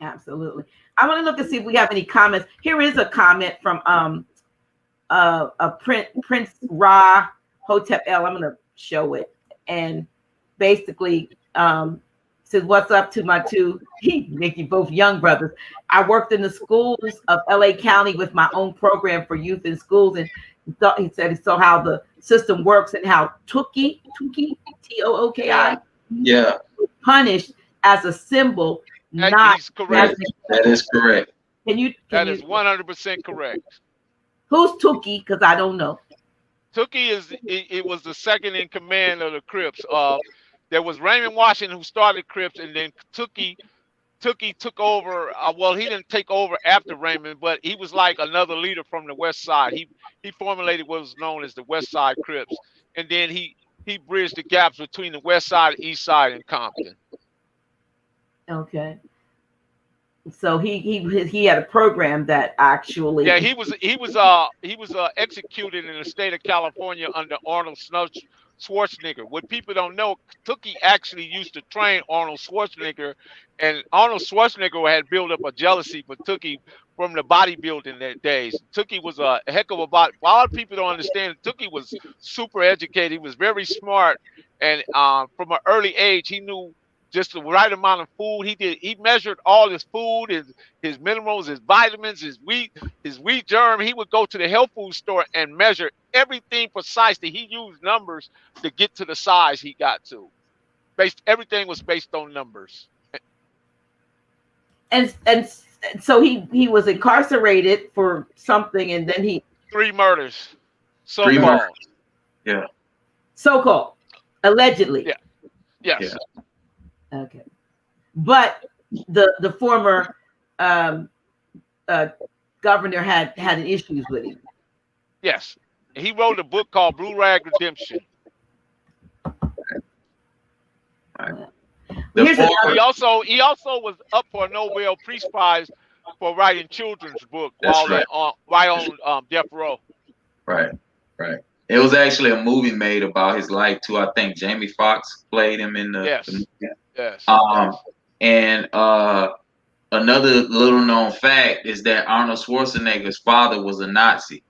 Absolutely. I want to look and see if we have any comments. Here is a comment from Prince Ra Hotep L. I'm going to show it. And basically says, what's up to my two, he make you both young brothers. I worked in the schools of LA County with my own program for youth in schools. And he said he saw how the system works and how Tookie, T-O-O-K-I, yeah, punished as a symbol. That is correct. That is correct. That is 100% correct. Who's Tookie? Because I don't know. Tookie it was the second in command of the Crips. There was Raymond Washington who started Crips, and then Tookie took over. Well, he didn't take over after Raymond, but he was like another leader from the West Side. He formulated what was known as the West Side Crips, and then he bridged the gaps between the West Side, East Side, and Compton. So he had a program that actually he was executed in the state of California under Arnold Schwarzenegger. What people don't know, Tookie actually used to train Arnold Schwarzenegger, and Arnold Schwarzenegger had built up a jealousy for Tookie from the bodybuilding days. Tookie was a heck of a lot of people don't understand. Tookie was super educated. He was very smart, and from an early age he knew just the right amount of food. He measured all his food, his minerals, his vitamins, his wheat germ. He would go to the health food store and measure everything precisely. He used numbers to get to the size he got to. Everything was based on numbers. And so he was incarcerated for something, and then 3 murders. Yeah. So-called. Allegedly. Yeah. Yes. Yeah. Okay. But the former governor had issues with him. Yes. He wrote a book called Blue Rag Redemption. Right. He also was up for a Nobel Peace Prize for writing children's book while on death row. Right. It was actually a movie made about his life too. I think Jamie Foxx played him in the movie. Yes. And another little known fact is that Arnold Schwarzenegger's father was a Nazi.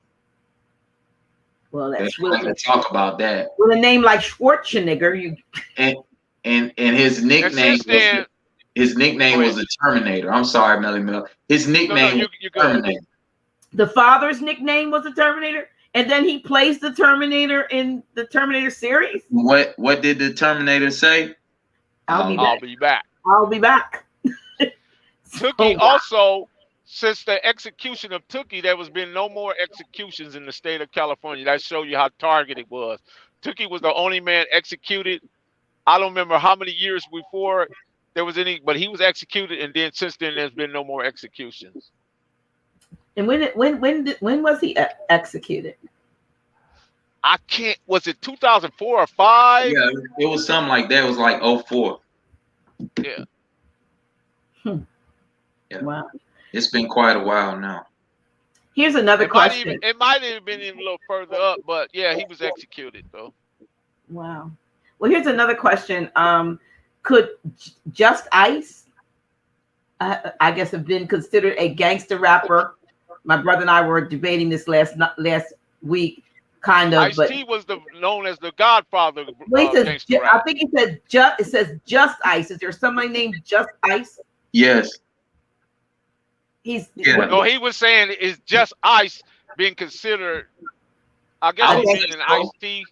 Well, that's we're going to talk about that. With a name like Schwarzenegger, and his nickname was the Terminator. I'm sorry, Melly Mel. His nickname was the Terminator. The father's nickname was the Terminator, and then he plays the Terminator in the Terminator series. What did the Terminator say? I'll be back. I'll be back. Tookie also, since the execution of Tookie, there was been no more executions in the state of California. That shows you how targeted it was. Tookie was the only man executed. I don't remember how many years before there was any, but he was executed, and then since then there's been no more executions. And when was he executed? I can't. Was it 2004 or 5? Yeah, it was something like that. It was like 2004. Yeah. Yeah. Wow. It's been quite a while now. Here's another question. It might have been even a little further up, but yeah, he was executed though. Wow. Well, here's another question. Could Just Ice, I guess, have been considered a gangster rapper? My brother and I were debating this last week, kind of. Ice-T was known as the godfather of gangster rap. I think he said it says Just Ice. Is there somebody named Just Ice? Yes. No, he was saying is Just Ice being considered? I guess he's meaning Ice-T.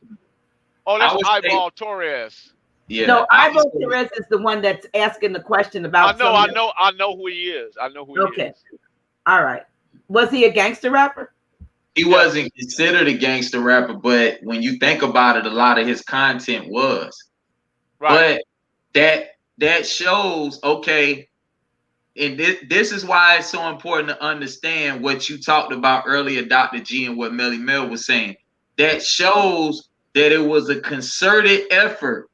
Oh, that's Eyeball Torres. Yeah. No, Eyeball Torres is the one that's asking the question about. I know who he is. Okay. All right. Was he a gangster rapper? He wasn't considered a gangster rapper, but when you think about it, a lot of his content was. Right. But that shows, okay, and this is why it's so important to understand what you talked about earlier, Dr. G, and what Melly Mel was saying. That shows that it was a concerted effort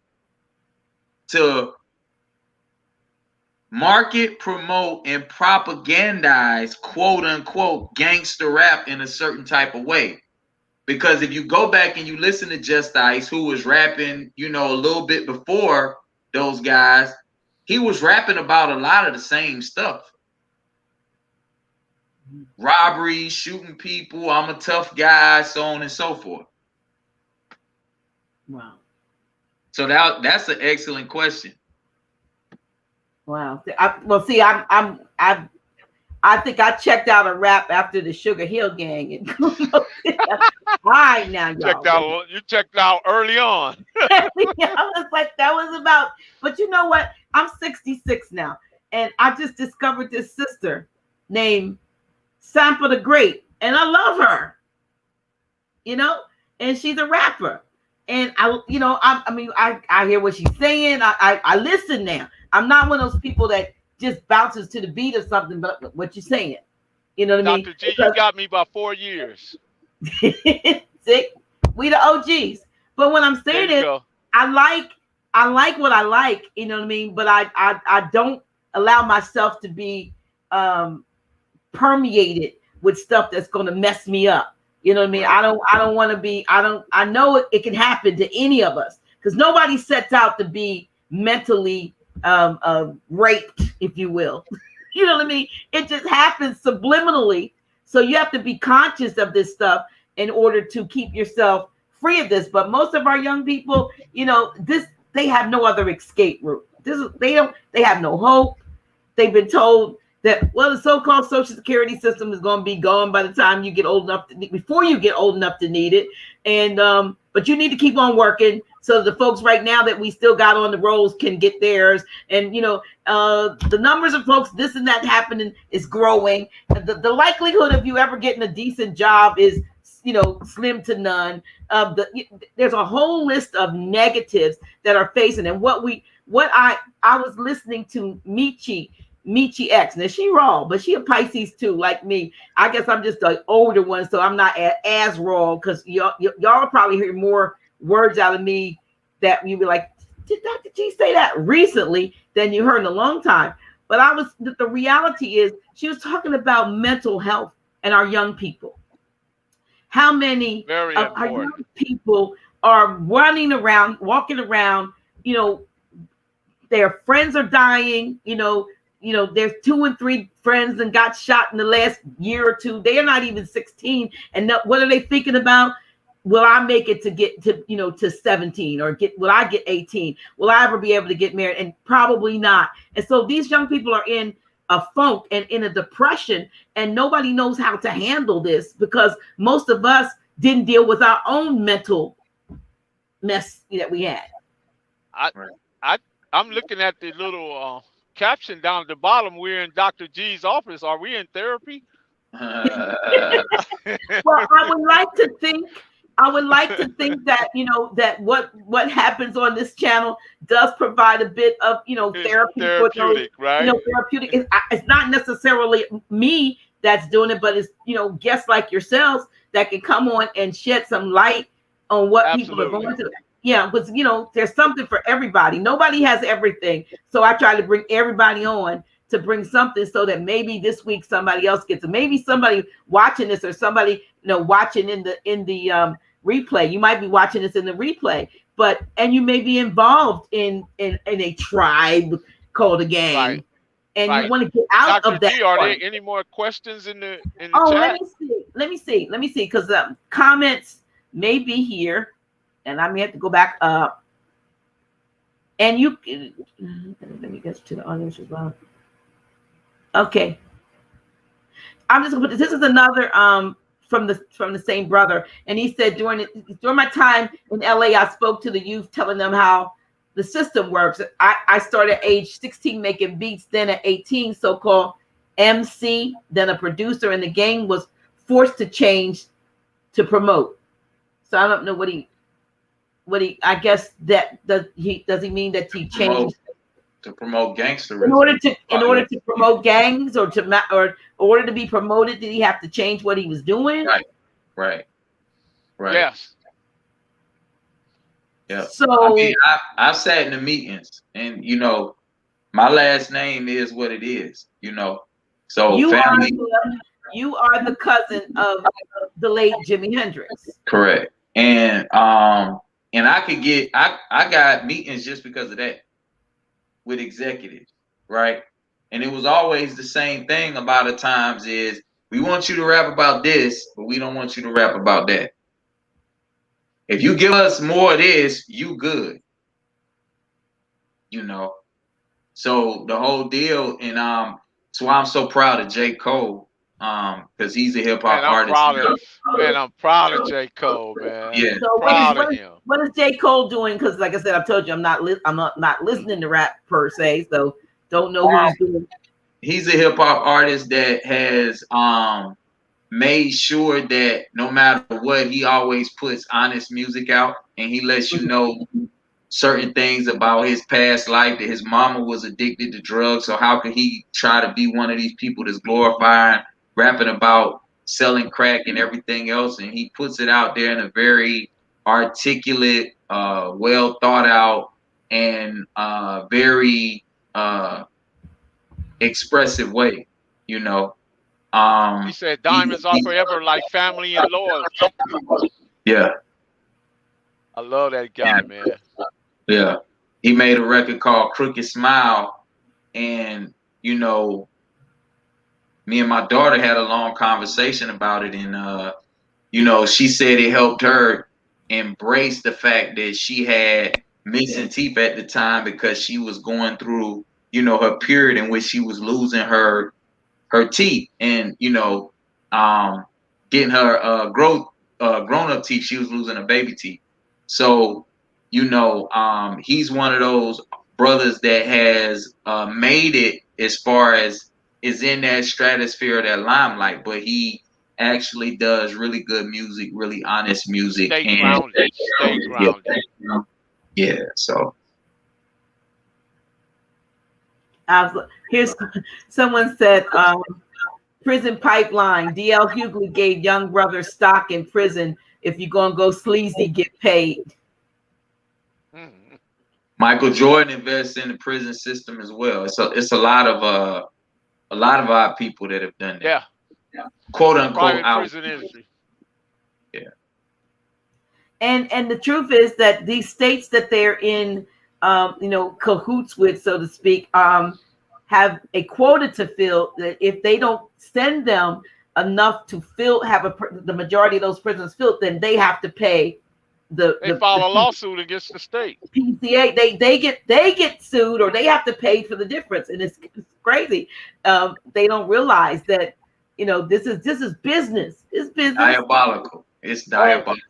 to market, promote, and propagandize, quote unquote, gangster rap in a certain type of way. Because if you go back and you listen to Just Ice, who was rapping, a little bit before those guys, he was rapping about a lot of the same stuff. Robbery, shooting people, I'm a tough guy, so on and so forth. Wow. So that's an excellent question. Wow. I think I checked out a rap after the Sugar Hill Gang. All right, now y'all. You checked out early on. I was like, that was about. But you know what? I'm 66 now, and I just discovered this sister named Sampa the Great, and I love her. And she's a rapper, and I hear what she's saying. I listen now. I'm not one of those people that just bounces to the beat or something, but what you're saying, you know what I mean? Dr. G, you got me by 4 years. See, we the OGs. But what I'm saying is, I like what I like, you know what I mean? But I don't allow myself to be permeated with stuff that's going to mess me up. You know what I mean? I don't want to be. I know it can happen to any of us because nobody sets out to be mentally raped, if you will. You know what I mean? It just happens subliminally. So you have to be conscious of this stuff in order to keep yourself free of this. But most of our young people, they have no other escape route. They have no hope. They've been told that, well, the so-called Social Security system is going to be gone by the time you get old enough before you get old enough to need it. And but you need to keep on working so the folks right now that we still got on the rolls can get theirs. And the numbers of folks, this and that happening is growing. The likelihood of you ever getting a decent job is slim to none. There's a whole list of negatives that are facing. And what I was listening to Michi X. Now she raw, but she a Pisces too, like me. I guess I'm just the older one, so I'm not as raw, because y'all probably hear more words out of me that you be like, did Dr. G say that recently than you heard in a long time. But the reality is she was talking about mental health and our young people. How many of our young people are running around, walking around, their friends are dying, there's 2 and 3 friends and got shot in the last year or two. They are not even 16. And what are they thinking about? Will I make it to get to 17, or will I get 18? Will I ever be able to get married? And probably not. And so these young people are in a funk and in a depression, and nobody knows how to handle this, because most of us didn't deal with our own mental mess that we had. I'm looking at the little caption down at the bottom. We're in Dr. G's office. Are we in therapy? Well, I would like to think that that what happens on this channel does provide a bit of therapy for those, right? Therapeutic. It's not necessarily me that's doing it, but it's guests like yourselves that can come on and shed some light on what people are going through. Yeah, because there's something for everybody. Nobody has everything, so I try to bring everybody on to bring something, so that maybe this week somebody else gets it. Maybe somebody watching this, or somebody watching in the replay. You might be watching this in the replay, and you may be involved in a tribe called a gang, right. And you want to get out Dr. of that. G, are there any more questions in the chat? Let me see, because comments may be here, and I may have to go back up. And let me get to the audience as well. Okay, I'm just gonna put this is another from the same brother, and he said during my time in LA, I spoke to the youth, telling them how the system works. I started at age 16 making beats, then at 18 so-called MC, then a producer, and the gang was forced to change to promote. So I don't know what he I guess that does he mean that he changed to promote gangsterism in order to promote gangs, or in order to be promoted? Did he have to change what he was doing? Right. Yes. Yeah. So I've sat in the meetings, and my last name is what it is. So you family. You are the cousin of the late Jimi Hendrix. Correct. And I got meetings just because of that with executives, right? And it was always the same thing a lot of times is, we want you to rap about this, but we don't want you to rap about that. If you give us more of this, you good. So the whole deal, and that's why I'm so proud of J. Cole, because he's a hip hop artist. I'm proud of J. Cole, man. Yeah. So proud of him. What is J. Cole doing? Because like I said, I've told you I'm not listening to rap per se, so don't know who he's doing. He's a hip hop artist that has made sure that no matter what, he always puts honest music out, and he lets you know certain things about his past life, that his mama was addicted to drugs. So how could he try to be one of these people that's glorifying, rapping about selling crack and everything else? And he puts it out there in a very articulate, well thought out, and very expressive way, He said diamonds are forever, like family and loyalty. Yeah. I love that guy, man. Yeah. He made a record called Crooked Smile, and me and my daughter had a long conversation about it, and she said it helped her embrace the fact that she had missing teeth at the time because she was going through, you know, her period in which she was losing her teeth, and you know, getting her grown up teeth. She was losing her baby teeth. So, you know, he's one of those brothers that has made it as far as is in that stratosphere, that limelight, but he actually does really good music, really honest music. Stay And grounded. Stay grounded. yeah, so Here's someone said, prison pipeline. D.L. Hughley gave young brother stock in prison. If you're gonna go sleazy, get paid. Michael Jordan invests in the prison system as well. So it's a lot of our people that have done that. Yeah. Quote unquote Private prison industry. Yeah. And the truth is that these states that they're in, you know, cahoots with, so to speak, have a quota to fill. That if they don't send them enough to fill, the majority of those prisons filled, then they have to pay. They file a lawsuit against the state. PCA, they get sued, or they have to pay for the difference, and it's crazy. They don't realize that, you know, this is business. It's business. Diabolical. It's diabolical.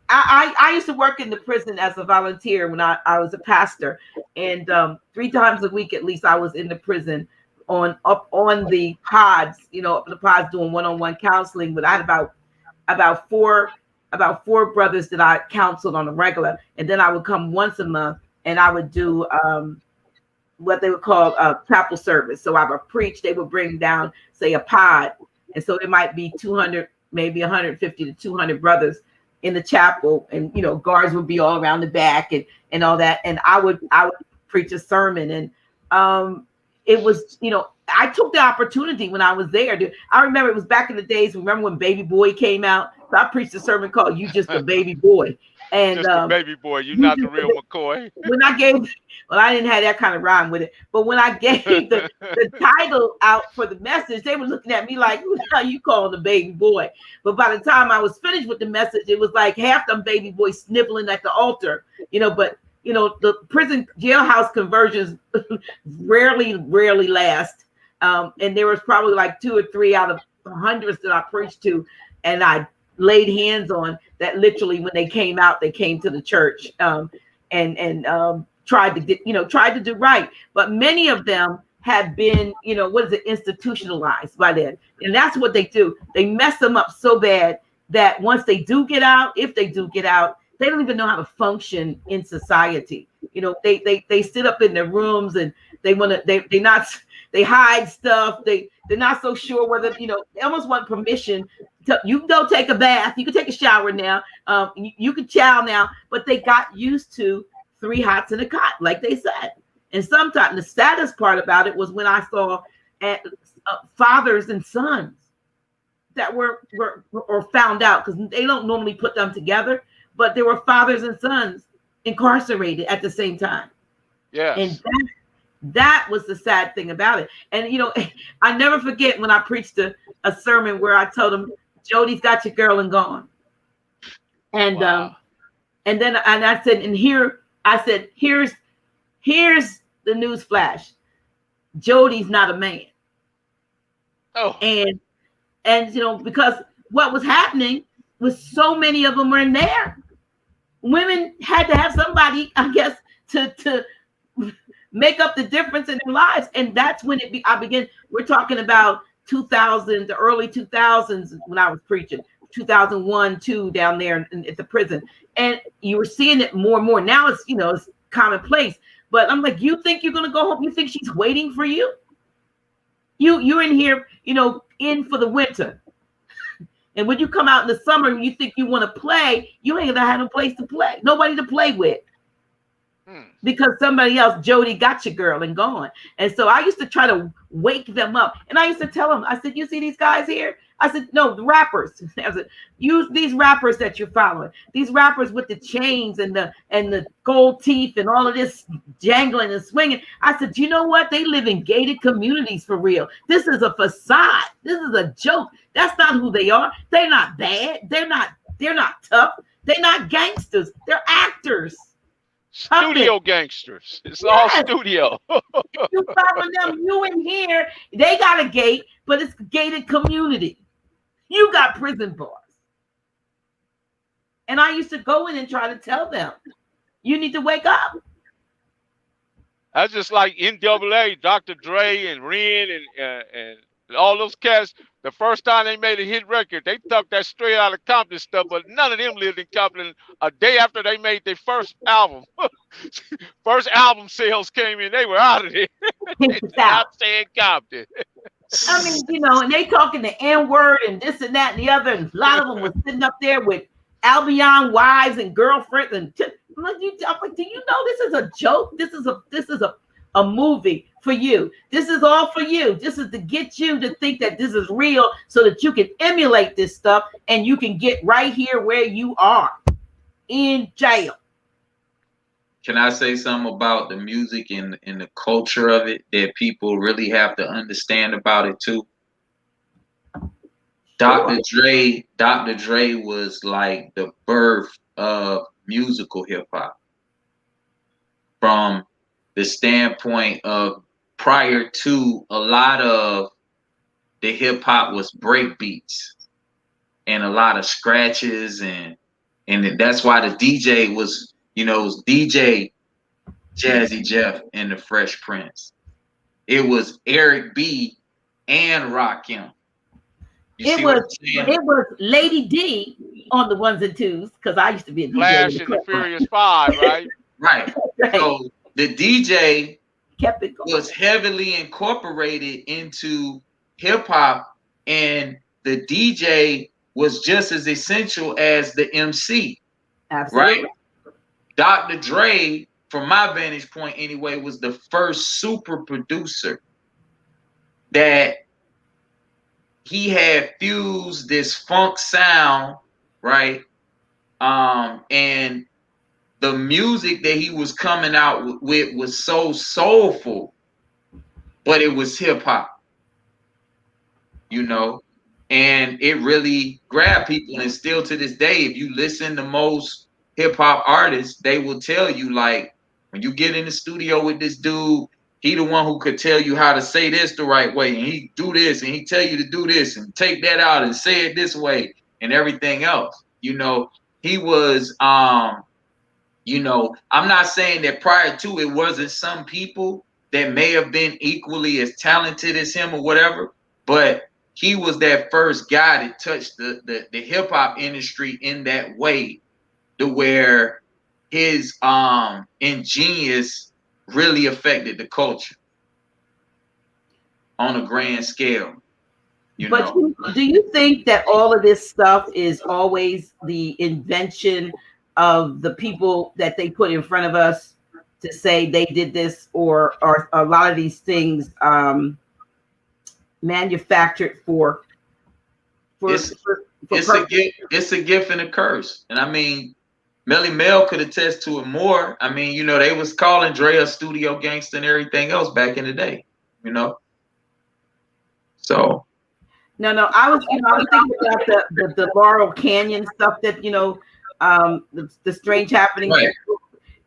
I used to work in the prison as a volunteer when I was a pastor, and 3 times a week at least I was in the prison up on the pods, you know, up in the pods doing one-on-one counseling. But I had about four brothers that I counseled on a regular, and then I would come once a month and I would do what they would call chapel service. So I would preach. They would bring down, say, a pod, and so it might be 200, maybe 150 to 200 brothers in the chapel, and you know, guards would be all around the back and all that, and I would preach a sermon, and it was, you know, I took the opportunity when I was there. I remember it was back in the days. Remember when Baby Boy came out? So I preached a sermon called "You Just a Baby Boy," and just a baby boy. You're not the real McCoy. When I gave, well, I didn't have that kind of rhyme with it, but when I gave the title out for the message, they were looking at me like, "Who the hell you calling a baby boy?" But by the time I was finished with the message, it was like half them baby boys sniveling at the altar, you know. But you know, the prison jailhouse conversions rarely last. And there was probably like 2 or 3 out of hundreds that I preached to, and I laid hands on that literally when they came out, they came to the church, and tried to do right. But many of them have been, you know, institutionalized by then. And that's what they do. They mess them up so bad that once they do get out, if they do get out, they don't even know how to function in society. You know, they sit up in their rooms and they hide stuff. They're not so sure whether, you know, they almost want permission to, you can go take a bath, you can take a shower now, you can chow now, but they got used to 3 hots in a cot, like they said. And sometimes the saddest part about it was when I saw fathers and sons that were found out, because they don't normally put them together, but there were fathers and sons incarcerated at the same time. Yeah. And that was the sad thing about it. And, you know, I never forget when I preached a sermon where I told them, Jody's got your girl and gone. And, wow. And I said, here's the news flash. Jody's not a man. Oh. And, you know, because what was happening was so many of them were in there. Women had to have somebody, I guess, to make up the difference in their lives. And that's when I began. We're talking about 2000, the early 2000s when I was preaching, 2001, 2 down there at the prison. And you were seeing it more and more. Now it's, you know, it's commonplace. But I'm like, you think you're going to go home? You think she's waiting for you? You're in here, you know, in for the winter. And when you come out in the summer and you think you want to play, you ain't gonna have no place to play, nobody to play with. Because somebody else, Jody, got your girl and gone. And so I used to try to wake them up. And I used to tell them, I said, you see these guys here? I said, no, the rappers. I said, use these rappers that you're following. These rappers with the chains and the gold teeth and all of this jangling and swinging. I said, you know what? They live in gated communities for real. This is a facade. This is a joke. That's not who they are. They're not bad. They're not tough. They're not gangsters. They're actors. Studio gangsters. It's all Yes. studio. You cover them, you in here, they got a gate, but it's a gated community. You got prison bars. And I used to go in and try to tell them, you need to wake up. That's just like NWA, Dr. Dre and Ren and all those cats. The first time they made a hit record, they took that straight out of Compton stuff, but none of them lived in Compton. A day after they made their first album, first album sales came in, they were out of there. Not saying Compton. I mean, you know, and they talking the N-word and this and that and the other, and a lot of them was sitting up there with Albion wives and girlfriends, and I'm like, do you know this is a joke? This is a movie for you. This is all for you. This is to get you to think that this is real, so that you can emulate this stuff and you can get right here where you are in jail. Can I say something about the music and the culture of it that people really have to understand about it too? Dr. Dre was like the birth of musical hip hop. From the standpoint of, prior to, a lot of the hip hop was break beats and a lot of scratches, and that's why the DJ was, you know, it was DJ Jazzy Jeff and the Fresh Prince. It was Eric B and Rakim. It was Lady D on the ones and twos, because I used to be a DJ. Flash and the Furious Five, right? Right. So the DJ kept it going. Was heavily incorporated into hip hop, and the DJ was just as essential as the MC. Absolutely. Right? Dr. Dre, from my vantage point anyway, was the first super producer that he had fused this funk sound, right? And the music that he was coming out with was so soulful, but it was hip hop, you know, and it really grabbed people. And still to this day, if you listen to most hip hop artists, they will tell you, like, when you get in the studio with this dude, he the one who could tell you how to say this the right way, and he do this, and he tell you to do this and take that out and say it this way and everything else. You know, he was, you know, I'm not saying that prior to it wasn't some people that may have been equally as talented as him or whatever, but he was that first guy that touched the hip hop industry in that way, to where his ingenious really affected the culture on a grand scale. But do you think that all of this stuff is always the invention of the people that they put in front of us to say they did this, or a lot of these things manufactured for it's a gift and a curse? And I mean, Melly Mel could attest to it more. I mean, you know, they was calling Dre a studio gangster and everything else back in the day, you know. So no, I was thinking about the Laurel Canyon stuff, that, you know, the strange happenings, right,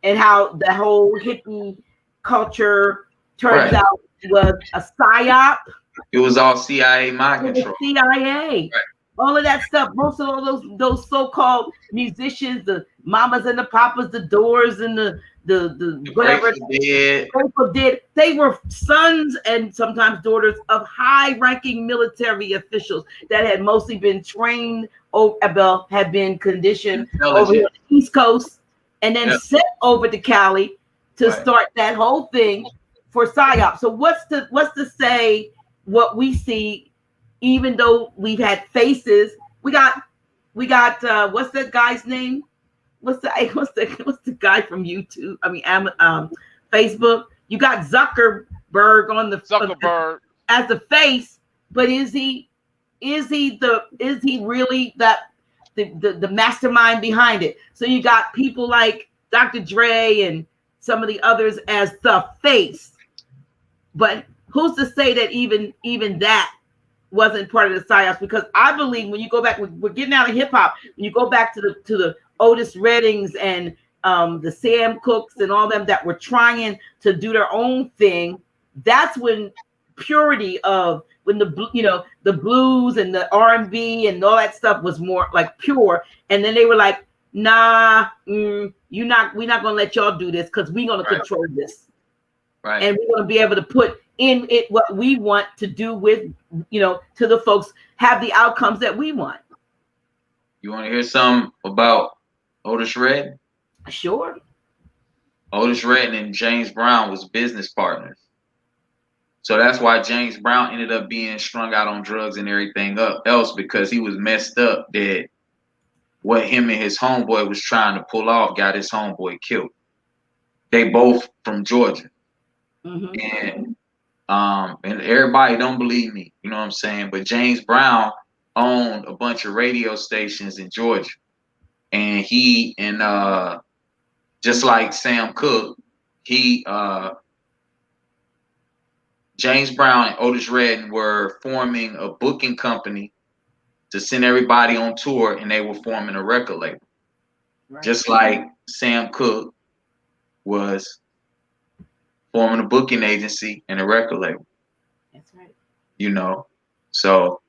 and how the whole hippie culture turns out was a psyop. It was all CIA mind control. CIA. Right. All of that stuff. Most of all those so-called musicians, the Mamas and the Papas, the Doors, and the whatever Grateful Dead, they were sons and sometimes daughters of high-ranking military officials that had mostly been trained, had been conditioned over here on the East Coast, and then sent over to Cali to start that whole thing for PSYOP. So what's to say what we see? Even though we've had faces, we got what's that guy's name? What's the guy from YouTube? I mean, Facebook. You got Zuckerberg on the as the face, but is he really the mastermind behind it? So you got people like Dr. Dre and some of the others as the face, but who's to say that even that wasn't part of the psyops? Because I believe when you go back, we're getting out of hip hop. When you go back to the Otis Reddings and the Sam Cooks and all them that were trying to do their own thing, that's when purity of when the blues and the R&B and all that stuff was more like pure. And then they were like, nah, we're not gonna let y'all do this because we're gonna control this. Right. And we're gonna be able to put in it what we want to do with, to the folks, have the outcomes that we want. You want to hear something about Otis Redding? Sure. Otis Redding and James Brown was business partners. So that's why James Brown ended up being strung out on drugs and everything else, because he was messed up that what him and his homeboy was trying to pull off got his homeboy killed. They both from Georgia. Mm-hmm. And everybody don't believe me, you know what I'm saying? But James Brown owned a bunch of radio stations in Georgia. And just like Sam Cooke, James Brown and Otis Redding were forming a booking company to send everybody on tour, and they were forming a record label. Right. Just like Sam Cooke was forming a booking agency and a record label. That's right. So,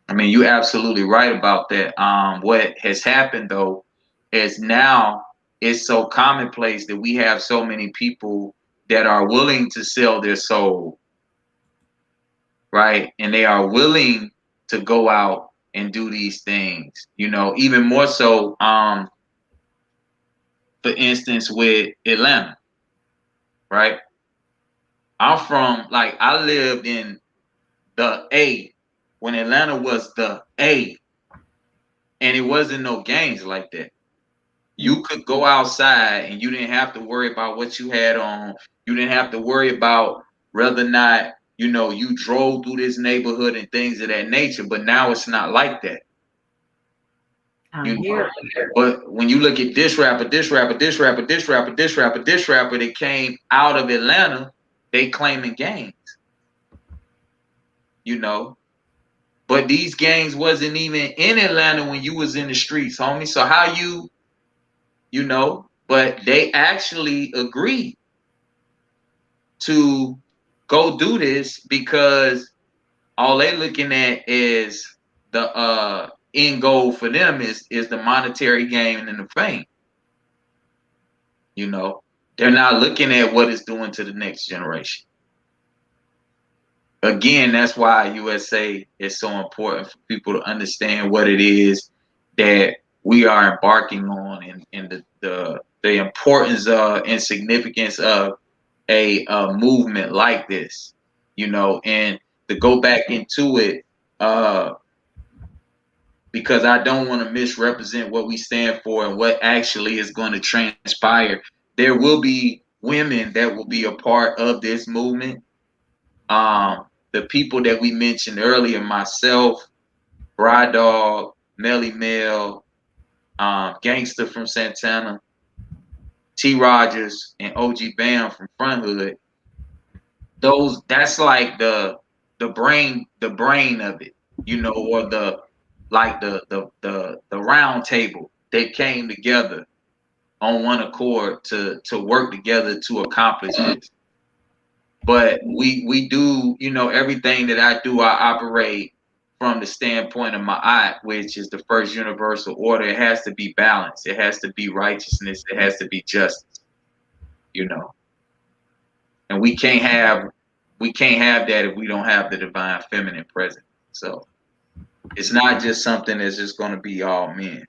I mean, you're absolutely right about that. What has happened, though, is now it's so commonplace that we have so many people that are willing to sell their soul, right? And they are willing to go out and do these things, even more so, for instance, with Atlanta, right? I lived in the A when Atlanta was the A, and it wasn't no gangs like that. You could go outside and you didn't have to worry about what you had on. You didn't have to worry about whether or not, you drove through this neighborhood and things of that nature. But now it's not like that. But when you look at this rapper that came out of Atlanta, they claiming gangs. But these gangs wasn't even in Atlanta when you was in the streets, homie. So how but they actually agreed to go do this because all they looking at is the end goal for them is the monetary gain and the fame. They're not looking at what it's doing to the next generation. Again, that's why USA is so important for people to understand what it is that we are embarking on, and the importance of and significance of a movement like this, and to go back into it, because I don't want to misrepresent what we stand for and what actually is going to transpire. There will be women that will be a part of this movement. The people that we mentioned earlier, myself, Bride Dog, Melly Mel, Gangster from Santana, T. Rogers, and OG Bam from Front Hood. That's like the brain of it, or the round table that came together on one accord to work together to accomplish this. But we do, everything that I do, I operate from the standpoint of my eye, which is the first universal order. It has to be balance. It has to be righteousness. It has to be justice, and we can't have that if we don't have the divine feminine present. So it's not just something that's just going to be all men.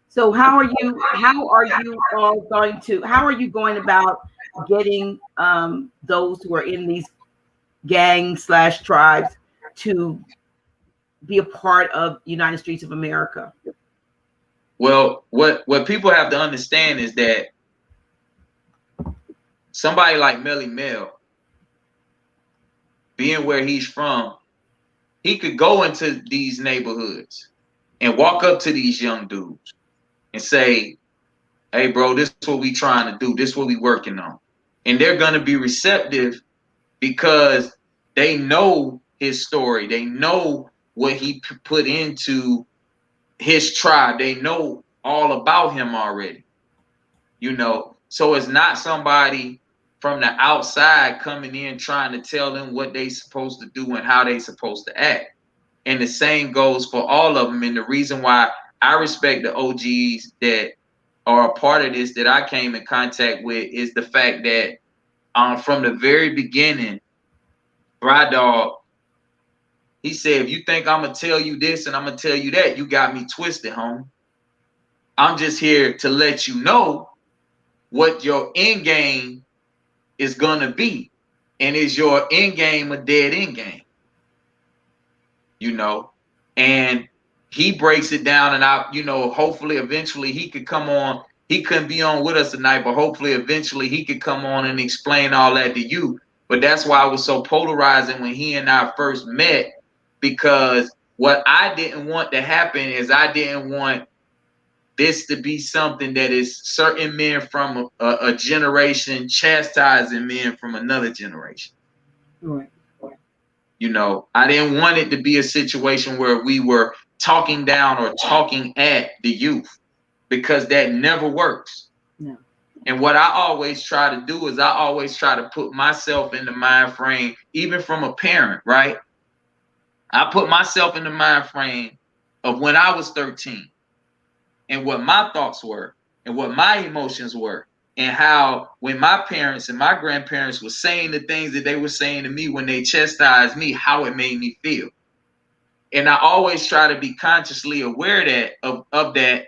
So how are you going about getting those who are in these gangs / tribes to be a part of United Streets of America? Well, what people have to understand is that somebody like Melly Mel, being where he's from, he could go into these neighborhoods and walk up to these young dudes and say, hey, bro, this is what we trying to do. This is what we working on. And they're going to be receptive because they know his story. They know what he put into his tribe. They know all about him already. you know. So it's not somebody from the outside coming in trying to tell them what they supposed to do and how they supposed to act. And the same goes for all of them. And the reason why I respect the OGs that are a part of this that I came in contact with is the fact that from the very beginning, Brad Dog, he said, if you think I'm gonna tell you this and I'm gonna tell you that, you got me twisted, home. I'm just here to let you know what your end game is gonna be. And is your end game a dead end game? You know, and he breaks it down, and I, you know, hopefully eventually he could come on. He couldn't be on with us tonight, but hopefully eventually he could come on and explain all that to you. But that's why it was so polarizing when he and I first met, because what I didn't want to happen is I didn't want this to be something that is certain men from a generation chastising men from another generation. Right. You know, I didn't want it to be a situation where we were talking down or talking at the youth, because that never works. No. And what I always try to do is I always try to put myself in the mind frame, even from a parent, right? I put myself in the mind frame of when I was 13 and what my thoughts were and what my emotions were, and how when my parents and my grandparents were saying the things that they were saying to me when they chastised me, how it made me feel. And I always try to be consciously aware of that,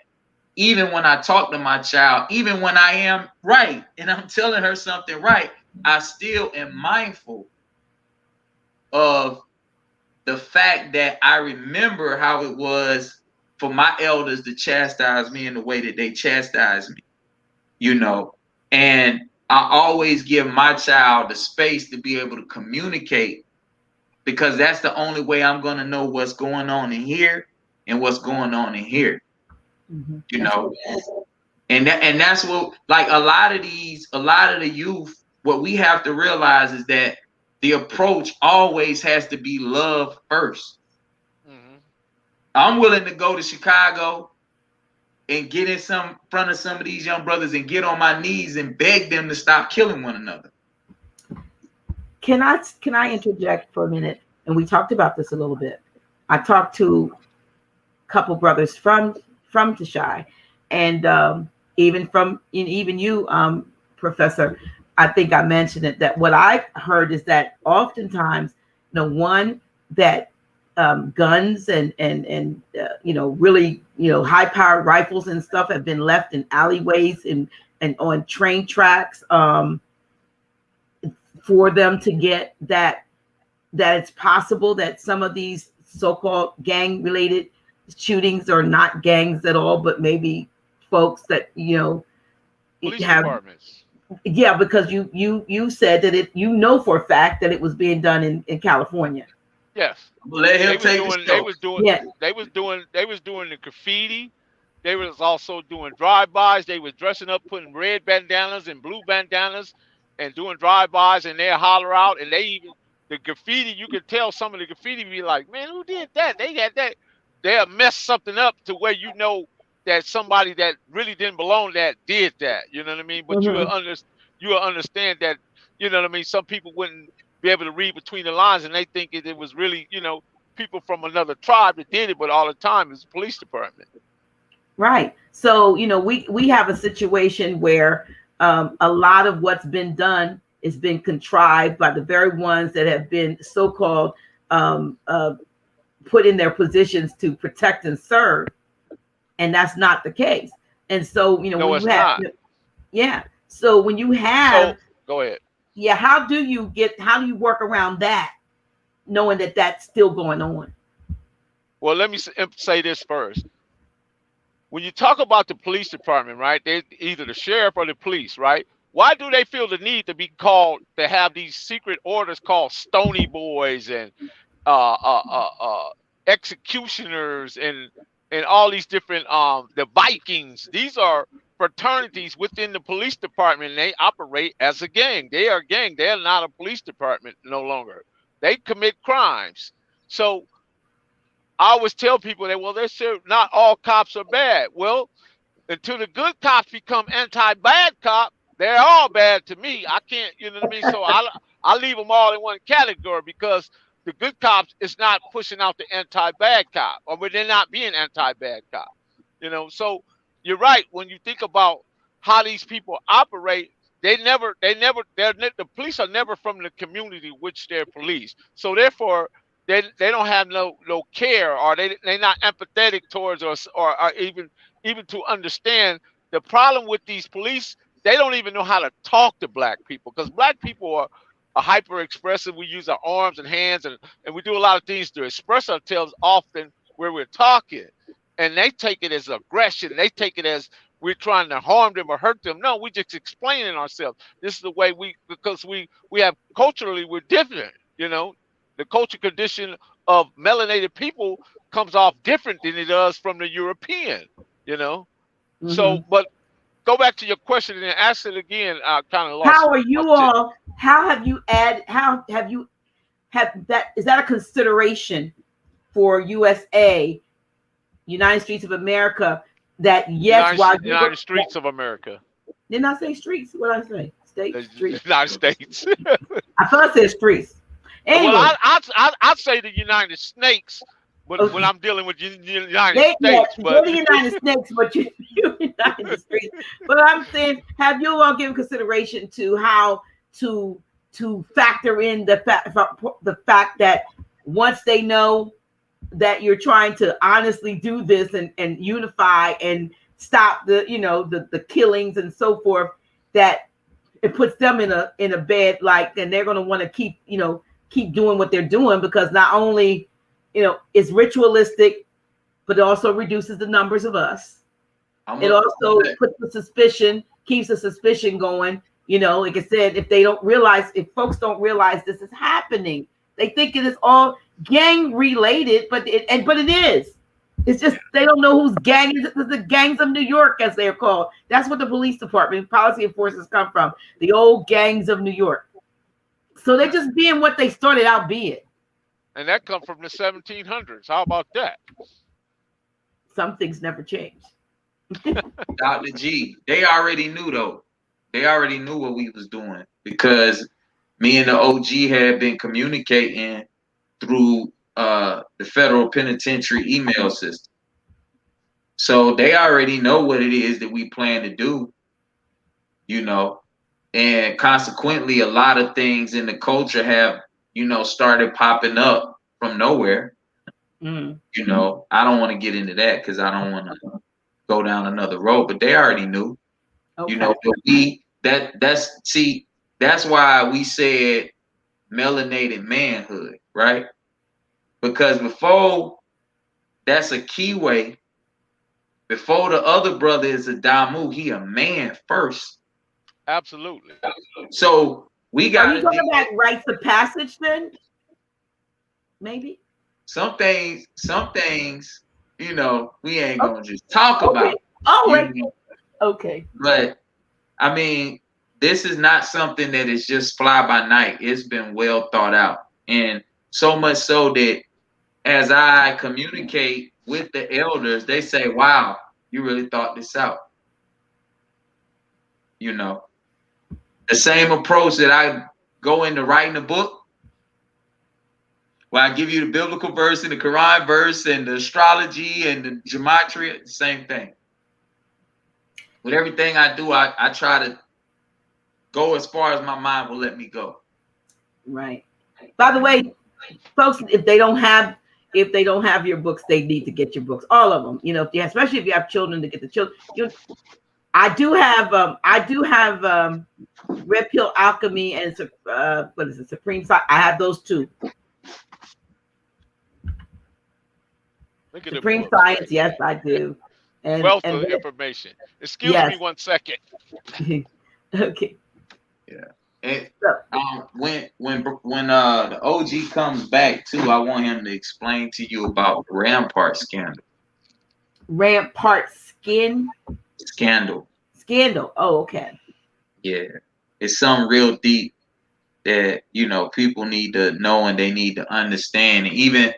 even when I talk to my child, even when I am right and I'm telling her something right, I still am mindful of the fact that I remember how it was for my elders to chastise me in the way that they chastised me, you know. And I always give my child the space to be able to communicate, because that's the only way I'm going to know what's going on in here and what's going on in here, you know. And that's what, like, a lot of the youth, what we have to realize is that the approach always has to be love first. I'm willing to go to Chicago and get in front of some of these young brothers and get on my knees and beg them to stop killing one another. Can I interject for a minute? And we talked about this a little bit. I talked to a couple brothers from Tashai, and even you, Professor. I think I mentioned it, that what I heard is that oftentimes, one that guns and really high powered rifles and stuff have been left in alleyways and on train tracks for them to get that it's possible that some of these so-called gang related shootings are not gangs at all, but maybe folks that police have departments. Yeah, because you said that for a fact that it was being done in California. Yes. Let him They was doing the graffiti. They was also doing drive-bys. They was dressing up, putting red bandanas and blue bandanas and doing drive-bys, and they'll holler out. And the graffiti, you could tell some of the graffiti be like, man, who did that? They got that. They'll mess something up to where that somebody that really didn't belong that did that. You know what I mean? But you'll understand that, you know what I mean? Some people wouldn't be able to read between the lines, and they think it was really, people from another tribe that did it, but all the time it's the police department. Right. So, we have a situation where a lot of what's been done has been contrived by the very ones that have been so-called put in their positions to protect and serve. And that's not the case. And so, No, it's not. Yeah. So when you have, go ahead. Yeah. How do you work around that, knowing that that's still going on? Well, let me say this first. When you talk about the police department, right? They either the sheriff or the police, right? Why do they feel the need to be called, to have these secret orders called Stony Boys and executioners and all these different the Vikings? These are fraternities within the police department, and they operate as a gang. They are a gang. They're not a police department no longer. They commit crimes. So I always tell people that, well, not all cops are bad. Well, until the good cops become anti-bad cop, they're all bad to me. I can't, you know what I mean? So I leave them all in one category because the good cops is not pushing out the anti-bad cop, or they're not being anti-bad cop. You know, so you're right when you think about how these people operate. The police are never from the community which they're police. So therefore, they don't have no care, or they're not empathetic towards us, or even to understand the problem with these police. They don't even know how to talk to black people, because black people are hyper expressive. We use our arms and hands, and we do a lot of things to express ourselves often where we're talking, and they take it as aggression. They take it as we're trying to harm them or hurt them. No, we just explaining ourselves. This is the way because we have culturally, we're different. You know, the culture condition of melanated people comes off different than it does from the European. You know, so but go back to your question and ask it again. I kind of lost. How are you all? How have you that? Is that a consideration for USA, United States of America? That yes, United States of America. Didn't I say streets? What did I say? States, streets. United States. I thought I said streets. Anyway, well, I'd say the United States, but okay. When I'm dealing with the United States, but the United States, but you United States. But I'm saying, have you all given consideration to how to factor in the fact that once they know that you're trying to honestly do this and unify and stop the killings and so forth, that it puts them in a bed, like, and they're going to want to keep doing what they're doing, because not only it's ritualistic, but it also reduces the numbers of us. It also puts the suspicion, keeps the suspicion going. Like I said, if folks don't realize this is happening, they think it is all gang related, but it is. It's just they don't know whose gang is. It's the gangs of New York, as they're called. That's what the police department, policy enforcers come from. The old gangs of New York. So they're just being what they started out being. And that comes from the 1700s. How about that? Some things never change. Dr. G, they already knew though. They already knew what we was doing, because me and the OG had been communicating through the federal penitentiary email system. So they already know what it is that we plan to do, and consequently a lot of things in the culture have, started popping up from nowhere. I don't want to get into that because I don't want to go down another road, but they already knew. Okay. But that's why we said melanated manhood, right? Because before that's a key way, before the other brother is a Damu, he a man first. Absolutely. So we got. Are you talking about rites of passage then? Maybe. Some things, we ain't gonna just talk about. Oh, right. Okay. But I mean, this is not something that is just fly by night. It's been well thought out, and so much so that as I communicate with the elders, they say, "Wow, you really thought this out." The same approach that I go into writing a book, where I give you the biblical verse and the Quran verse and the astrology and the gematria, the same thing. With everything I do, I try to go as far as my mind will let me go. Right. By the way, folks, if they don't have your books, they need to get your books. All of them. Especially if you have children, to get the children. I do have Red Pill Alchemy and what is it? Supreme Science. I have those two. Supreme Science, yes, I do. Wealth of information. Excuse me 1 second. Okay. Yeah. And when the OG comes back too, I want him to explain to you about Rampart scandal. Rampart Scandal. Oh, okay. Yeah. It's something real deep that people need to know and they need to understand. And even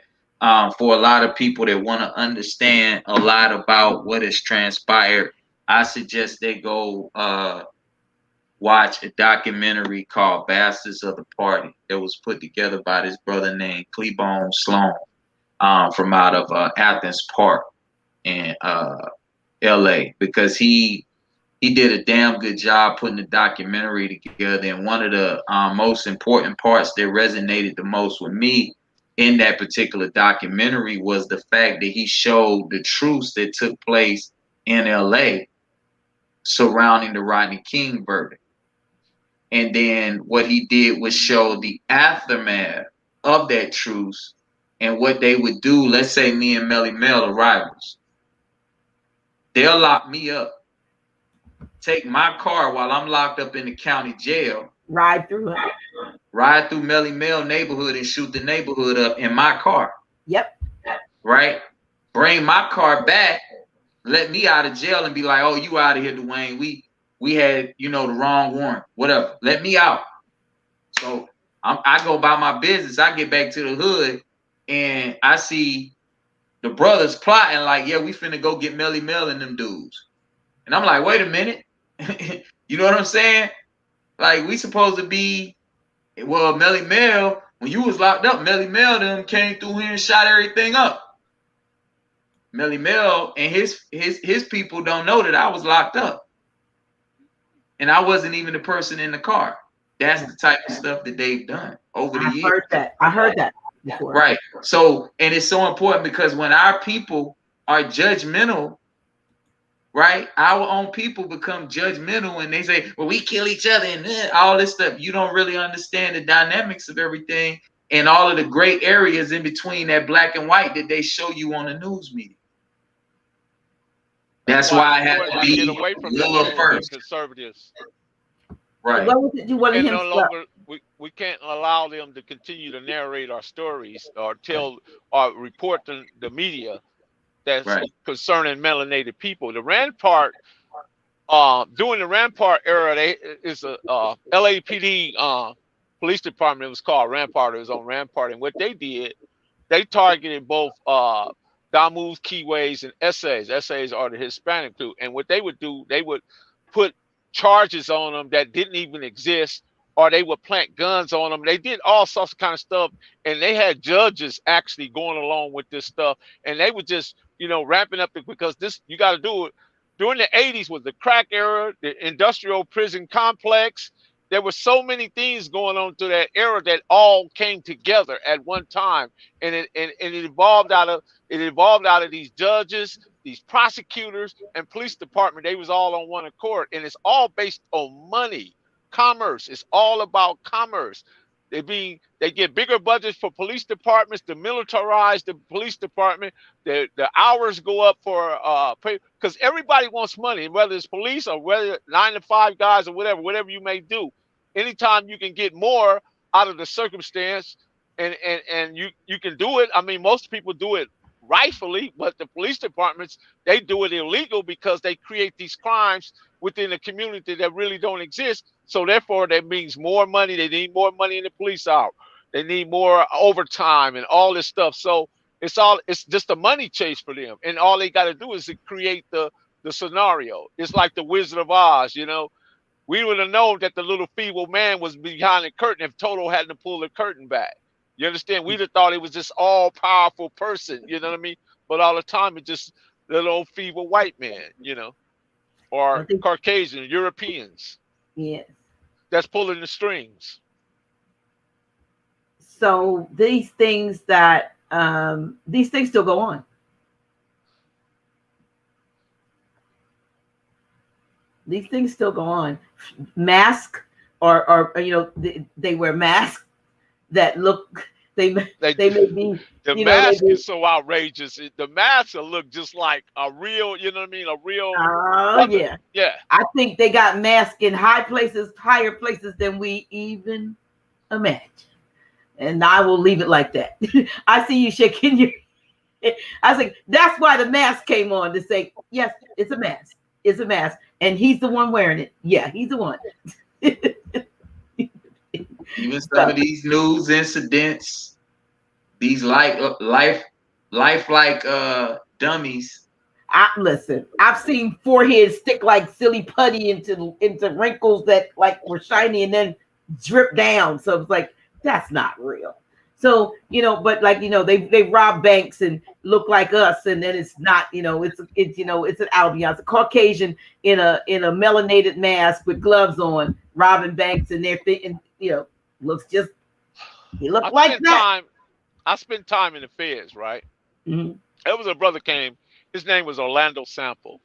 for a lot of people that want to understand a lot about what has transpired I suggest they go watch a documentary called Bastards of the Party that was put together by this brother named Cleabone Sloan from out of Athens Park in LA, because he did a damn good job putting the documentary together. And one of the most important parts that resonated the most with me in that particular documentary was the fact that he showed the truths that took place in LA surrounding the Rodney King verdict. And then what he did was show the aftermath of that truce and what they would do. Let's say me and Melly Mel are rivals. They'll lock me up, take my car while I'm locked up in the county jail, Ride through it. ride through Melly Mel neighborhood and shoot the neighborhood up in my car. Yep. Right? Bring my car back, let me out of jail and be like, oh, you out of here, DeWayne. We had, the wrong warrant, whatever. Let me out. So I go about my business. I get back to the hood and I see the brothers plotting like, yeah, we finna go get Melly Mel and them dudes. And I'm like, wait a minute. You know what I'm saying? Like, we supposed to be, well, Melly Mel, when you was locked up, Melly Mel them came through here and shot everything up. Melly Mel and his people don't know that I was locked up. And I wasn't even the person in the car. That's the type of stuff that they've done over the years. I heard that before. Right. So, and it's so important because when our people are judgmental, right? Our own people become judgmental and they say, well, we kill each other and all this stuff. You don't really understand the dynamics of everything and all of the gray areas in between that black and white that they show you on the news media. That's why I have to be get away from lower first. Conservatives. Right. What was it you wanted him no to longer, we can't allow them to continue to narrate our stories or tell or report to the media that's concerning melanated people. The Rampart, during the Rampart era, it's a LAPD police department. It was called Rampart. It was on Rampart, and what they did, they targeted both Damus, Keyways, and essays. Essays are the Hispanic too. And what they would do, they would put charges on them that didn't even exist, or they would plant guns on them. They did all sorts of kind of stuff, and they had judges actually going along with this stuff, and they would just, ramping up because this, you got to do it. During the 80s was the crack era, the industrial prison complex. There were so many things going on through that era that all came together at one time, and it evolved out of these judges, these prosecutors, and police department. They was all on one accord, and it's all based on money, commerce. It's all about commerce. They get bigger budgets for police departments to militarize the police department. The hours go up for because everybody wants money, whether it's police or whether 9-to-5 guys or whatever you may do. Anytime you can get more out of the circumstance, and you can do it. I mean, most people do it rightfully, but the police departments, they do it illegal because they create these crimes within the community that really don't exist. So therefore, that means more money. They need more money in the police hour. They need more overtime and all this stuff. So it's just a money chase for them. And all they got to do is to create the scenario. It's like the Wizard of Oz, We would have known that the little feeble man was behind the curtain if Toto hadn't pulled the curtain back. You understand? We'd have thought it was this all-powerful person, you know what I mean? But all the time, it's just little old feeble white man, or Caucasian, Europeans. Yes. That's pulling the strings. So these things still go on. These things still go on. Mask or they wear masks that look, they may be. The mask is so outrageous. The mask will look just like a real, you know what I mean? A real. Oh, yeah. Yeah. I think they got masks in higher places than we even imagine. And I will leave it like that. I see you shaking your head. I was like, that's why the mask came on, to say, yes, it's a mask. It's a mask. And he's the one wearing it. Yeah, he's the one. Even some of these news incidents, these lifelike dummies Listen, I've seen foreheads stick like silly putty into wrinkles that like were shiny and then drip down. So it's like that's not real. So but like they rob banks and look like us, and then it's not. It's an albino, it's a Caucasian in a melanated mask with gloves on, robbing banks, and they're thinking looks just he looked like that. I spent time in the feds, right? Mm-hmm. There was a brother came. His name was Orlando Sample.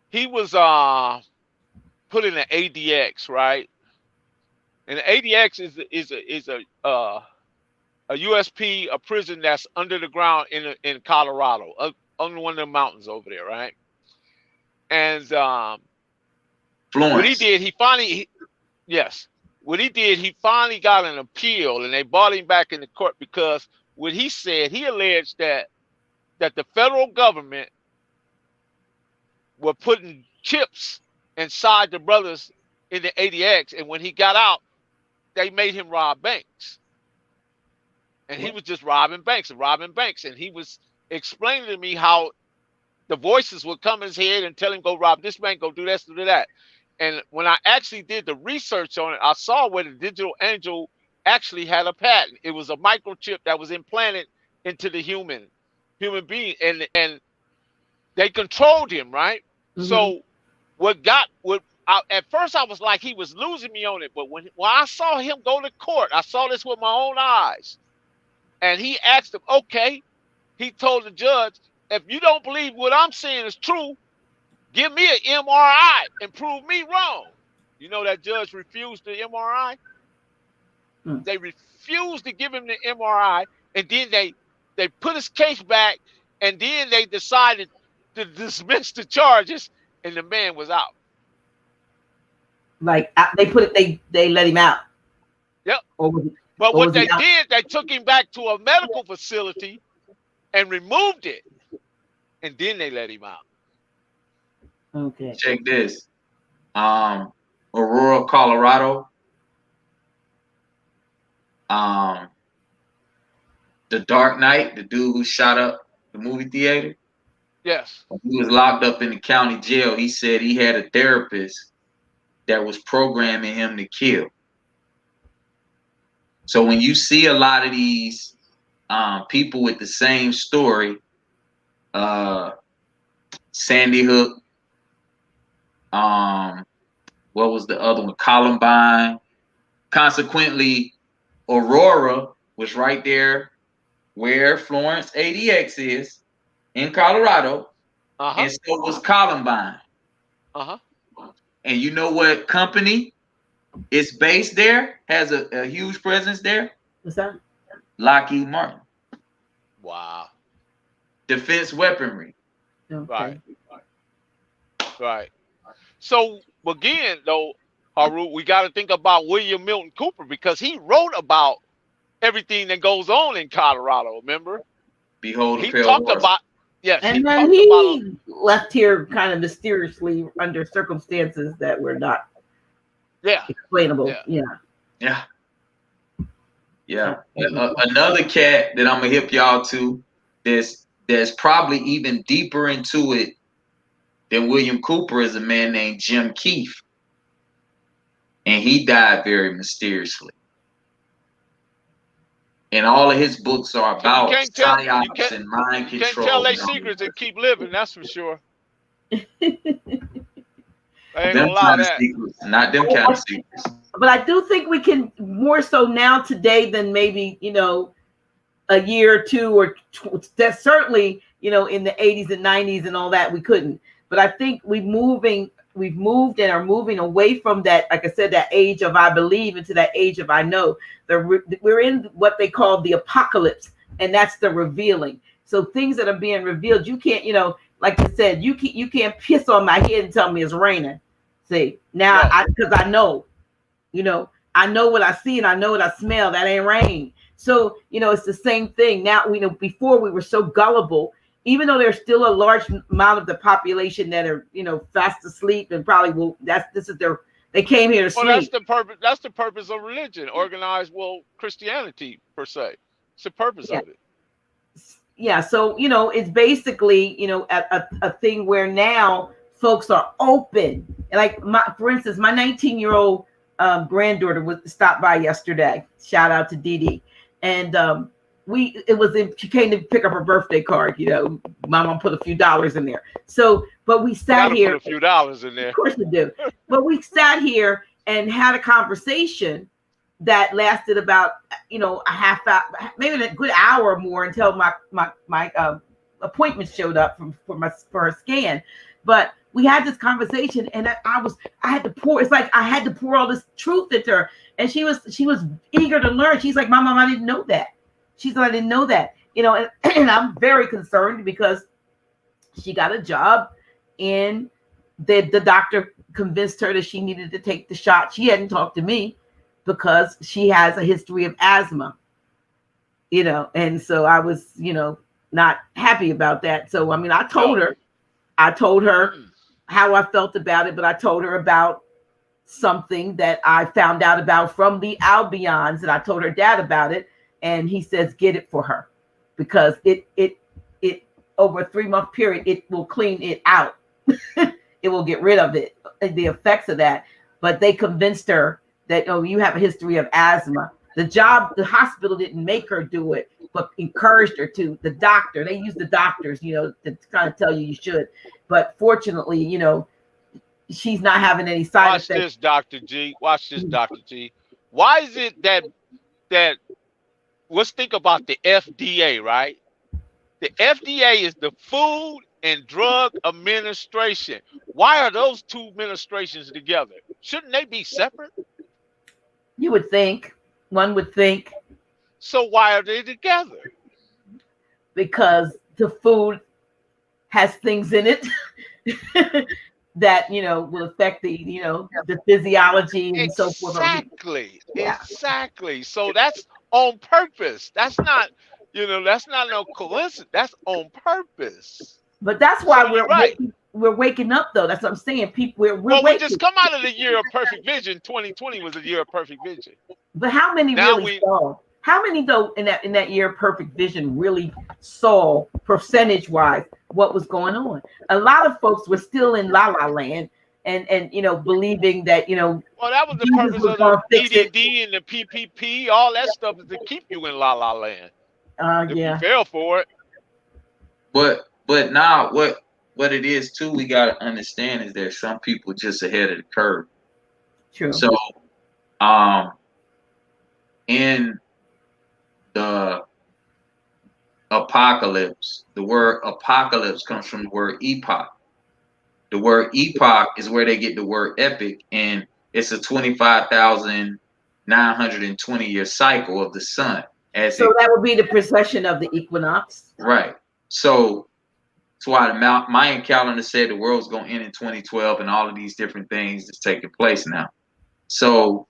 He was put in an ADX, right? And the ADX is a USP, a prison that's under the ground in Colorado, on one of the mountains over there, right? And what he did, he finally got an appeal, and they brought him back into court because what he said, he alleged that the federal government were putting chips inside the brothers in the ADX, and when he got out, they made him rob banks. And he was just robbing banks, and he was explaining to me how the voices would come in his head and tell him, go rob this bank, go do this, do that. And when I actually did the research on it, I saw where the digital angel actually had a patent. It was a microchip that was implanted into the human being, and they controlled him, right? Mm-hmm. So at first I was like, he was losing me on it, but when I saw him go to court, I saw this with my own eyes, and he asked him, okay, he told the judge, if you don't believe what I'm saying is true, give me an MRI and prove me wrong. You know that judge refused the MRI? Hmm. They refused to give him the MRI, and then they put his case back, and then they decided to dismiss the charges, and the man was out. Like they let him out. Yep. But what they did, they took him back to a medical facility and removed it, and then they let him out. Okay. Check this. Aurora, Colorado. The Dark Knight, the dude who shot up the movie theater. Yes. He was locked up in the county jail. He said he had a therapist that was programming him to kill. So when you see a lot of these people with the same story, Sandy Hook, what was the other one? Columbine. Consequently, Aurora was right there where Florence ADX is in Colorado, and so was Columbine. And you know what company is based there, has a huge presence there? What's that? Lockheed Martin. Wow. Defense weaponry. Okay. Right. So again, though, Haru, we got to think about William Milton Cooper, because he wrote about everything that goes on in Colorado. Remember? Behold, he talked about. Yes, and then he left here kind of mysteriously under circumstances that were not explainable. Yeah. Another cat that I'm gonna hip y'all to, there's probably even deeper into it than William Cooper, is a man named Jim Keefe, and he died very mysteriously. And all of his books are about psyops and mind control. You can't tell their secrets and keep living, that's for sure. I ain't gonna lie to that. Secrets, not them kind of secrets. But I do think we can more so now today than maybe, a year or two, or that's certainly, in the 80s and 90s and all that, we couldn't. But I think we've moved and are moving away from that, like I said, that age of I believe into that age of I know. We're in what they call the apocalypse, and that's the revealing. So things that are being revealed, you can't, like you said, you can't piss on my head and tell me it's raining. See, now because I know, I know what I see and I know what I smell. That ain't rain. So, it's the same thing. Now, before we were so gullible, even though there's still a large amount of the population that are, fast asleep and probably they came here to sleep. That's the purpose of religion, organized, Christianity per se. It's the purpose of it. yeah, so it's basically a thing where now folks are open. Like for instance, my 19-year-old granddaughter stopped by yesterday. Shout out to Dee Dee. And she came to pick up her birthday card. My mom put a few dollars in there. So, but we sat here. Put a few dollars in there. Of course you do. But we sat here and had a conversation that lasted about a half hour, maybe a good hour or more, until my appointment showed up for her scan. But we had this conversation, and I had to pour. It's like I had to pour all this truth into her, and she was eager to learn. She's like, "Mom, I didn't know that." She's like, "I didn't know that." And I'm very concerned because she got a job, and the doctor convinced her that she needed to take the shot. She hadn't talked to me because she has a history of asthma, and so I was, not happy about that. So, I mean, I told her how I felt about it, but I told her about something that I found out about from the Albions, and I told her dad about it, and he says, get it for her, because it over a 3-month period, it will clean it out. It will get rid of it, the effects of that. But they convinced her that, you have a history of asthma. The hospital didn't make her do it, but encouraged her to. The doctor, they use the doctors, to kind of tell you should. But fortunately, she's not having any side effects. Watch this, Dr. G. Watch this, Dr. G. Why is it that let's think about the FDA, right? The FDA is the Food and Drug Administration. Why are those two administrations together? Shouldn't they be separate? You would think. One would think. So why are they together? Because the food has things in it that will affect the physiology and so forth. Exactly. So that's on purpose. That's not no coincidence. That's on purpose. But that's why so we're waking up, though. That's what I'm saying. People, we just come out of the year of perfect vision. 2020 was a year of perfect vision. But how many saw? How many, though, in that year of perfect vision really saw, percentage-wise, what was going on? A lot of folks were still in La La Land and believing that, Well, that was the purpose of the EDD and the PPP. All that stuff is to keep you in La La Land. If you fell for it. But now what it is too, we gotta understand is there's some people just ahead of the curve. True. So in the apocalypse, the word apocalypse comes from the word epoch. The word epoch is where they get the word epic, and it's a 25,920 year cycle of the sun. So that would be the precession of the equinox. Right. So that's why the Mayan calendar said the world's going to end in 2012, and all of these different things is taking place now. So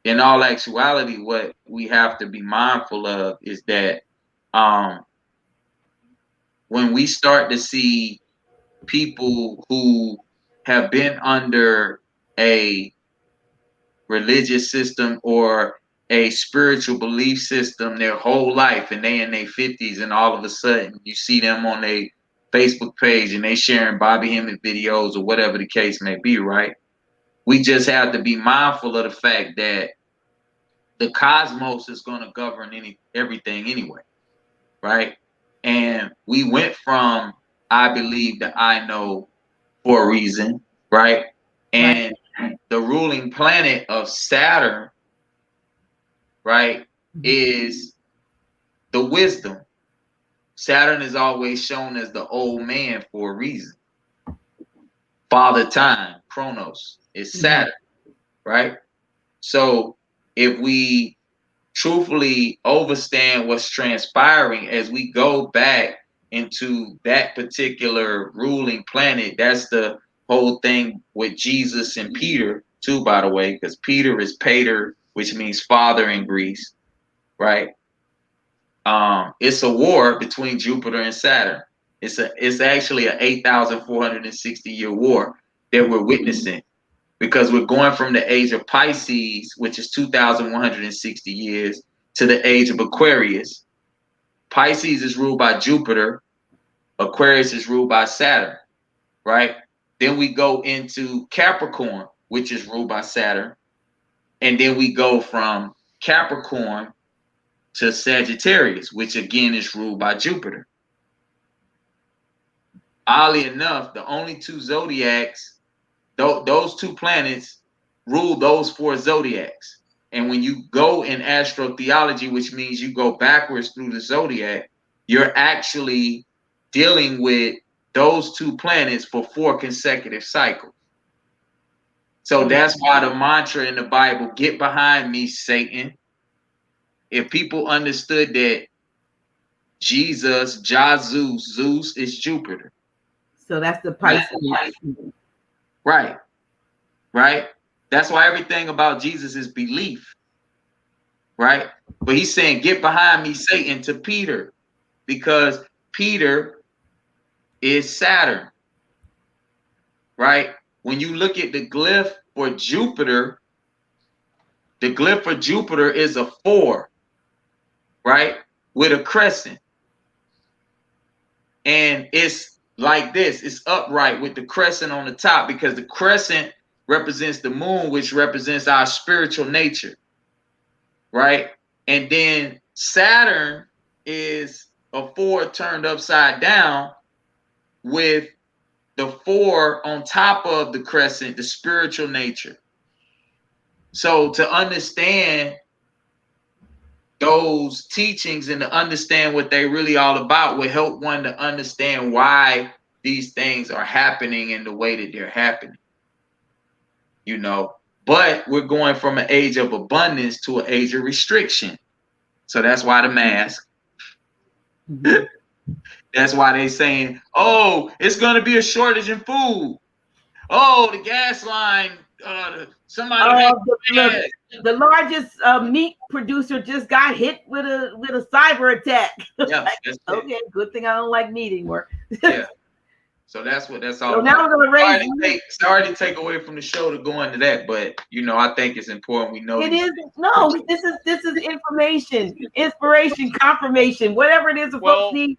in all actuality, what we have to be mindful of is that when we start to see people who have been under a religious system or a spiritual belief system their whole life, and they in their 50s, and all of a sudden you see them on their Facebook page and they sharing Bobby Hemmett videos or whatever the case may be, right? We just have to be mindful of the fact that the cosmos is going to govern everything anyway, right? And we went from I believe that I know for a reason, right? And the ruling planet of Saturn, right, is the wisdom. Saturn is always shown as the old man for a reason. Father Time, Chronos, is Saturn, right? So if we truthfully understand what's transpiring as we go back into that particular ruling planet, that's the whole thing with Jesus and Peter too, by the way, because Peter is Pater, which means father in Greece, right? It's a war between Jupiter and Saturn. It's actually an 8,460 year war that we're witnessing, because we're going from the age of Pisces, which is 2,160 years, to the age of Aquarius. Pisces is ruled by Jupiter. Aquarius is ruled by Saturn, right? Then we go into Capricorn, which is ruled by Saturn. And then we go from Capricorn to Sagittarius, which again is ruled by Jupiter. Oddly enough, the only two zodiacs, those two planets rule those four zodiacs. And when you go in astrotheology, which means you go backwards through the zodiac, you're actually dealing with those two planets for 4 consecutive cycles. So that's why the mantra in the Bible, get behind me, Satan. If people understood that Jesus, Zeus is Jupiter. So that's the Pisces. Right. Right. That's why everything about Jesus is belief. Right. But he's saying, get behind me, Satan, to Peter, because Peter is Saturn. Right. When you look at the glyph for Jupiter, the glyph for Jupiter is a 4, right, with a crescent. And it's like this. It's upright with the crescent on the top, because the crescent represents the moon, which represents our spiritual nature, right? And then Saturn is a 4 turned upside down with the 4 on top of the crescent, the spiritual nature. So to understand those teachings and to understand what they really all about will help one to understand why these things are happening in the way that they're happening. You know, but we're going from an age of abundance to an age of restriction. So that's why the mask. Mm-hmm. That's why they saying, oh, it's going to be a shortage in food. Oh, the gas line. Somebody. The largest meat producer just got hit with a cyber attack. Yeah, okay, good thing I don't like meat anymore. Yeah. So that's all. So now we're going to raise. Sorry to take away from the show to go into that, but you know, I think it's important we know. It is. No, this is information, inspiration, confirmation, whatever it is the folks need.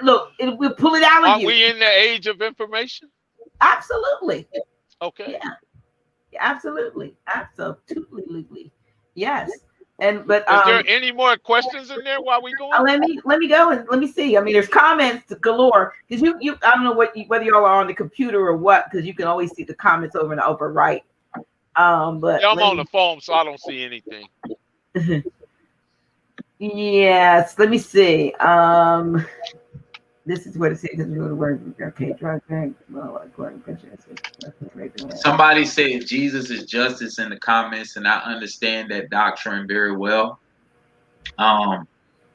Look, we'll pull it out of you. Are we in the age of information? Absolutely. Okay. Yeah. Absolutely. Yes. But is there any more questions in there while we go on? Let me go and let me see. I mean, there's comments galore, because you I don't know whether y'all are on the computer or what, because you can always see the comments over and over, right? But yeah, I'm on the phone, so I don't see anything. Yes, let me see. This is what it says. Okay, drive back. Somebody said Jesus is justice in the comments, and I understand that doctrine very well. And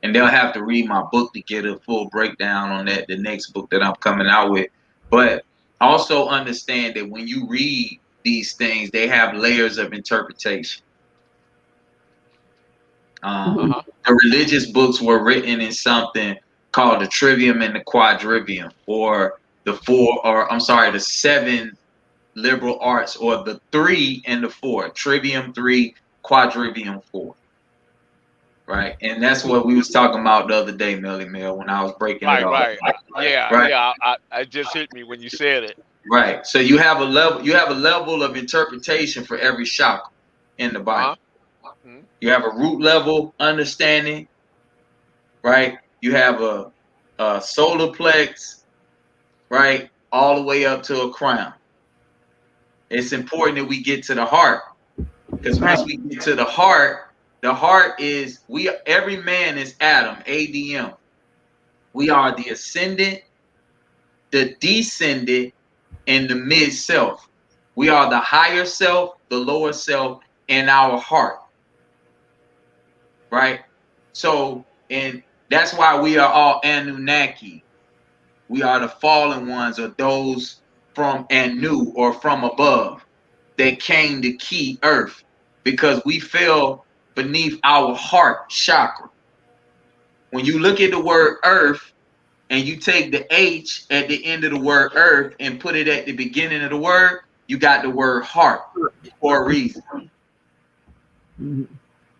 they'll have to read my book to get a full breakdown on that, the next book that I'm coming out with. But also understand that when you read these things, they have layers of interpretation. The religious books were written in something called the trivium and the quadrivium, or the 7 liberal arts, or the 3 and the 4, trivium 3, quadrivium 4. Right, and that's what we was talking about the other day, Melly Mel, when I was breaking it all. Right. Yeah. I just hit me when you said it. Right. So you have a level of interpretation for every chakra in the Bible. You have a root level understanding, right? You have a solar plex, right, all the way up to a crown. It's important that we get to the heart, because once we get to the heart is every man is Adam, ADM. We are the ascendant, the descendant, and the mid self. We are the higher self, the lower self, and our heart. Right? So, and that's why we are all Anunnaki. We are the fallen ones, or those from Anu, or from above, that came to key earth, because we fell beneath our heart chakra. When you look at the word earth and you take the H at the end of the word earth and put it at the beginning of the word, you got the word heart for a reason.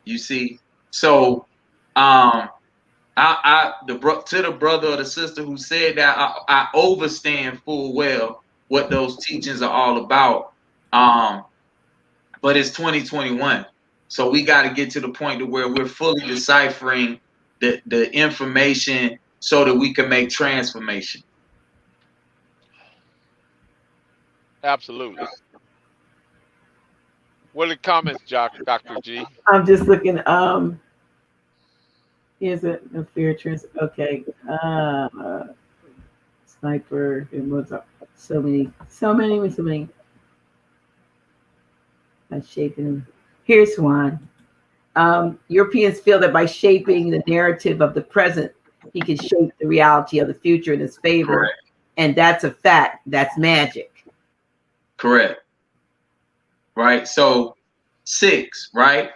You see? So To the brother or the sister who said that, I overstand full well what those teachings are all about. But it's 2021, so we got to get to the point to where we're fully deciphering the information so that we can make transformation. Absolutely. What are the comments, Dr. G? I'm just looking. Is it a fear trans? Okay. Sniper. It was so many. Shaping. Here's one. Europeans feel that by shaping the narrative of the present, he can shape the reality of the future in his favor. Correct. And that's a fact. That's magic. Correct. Right. So 6, right?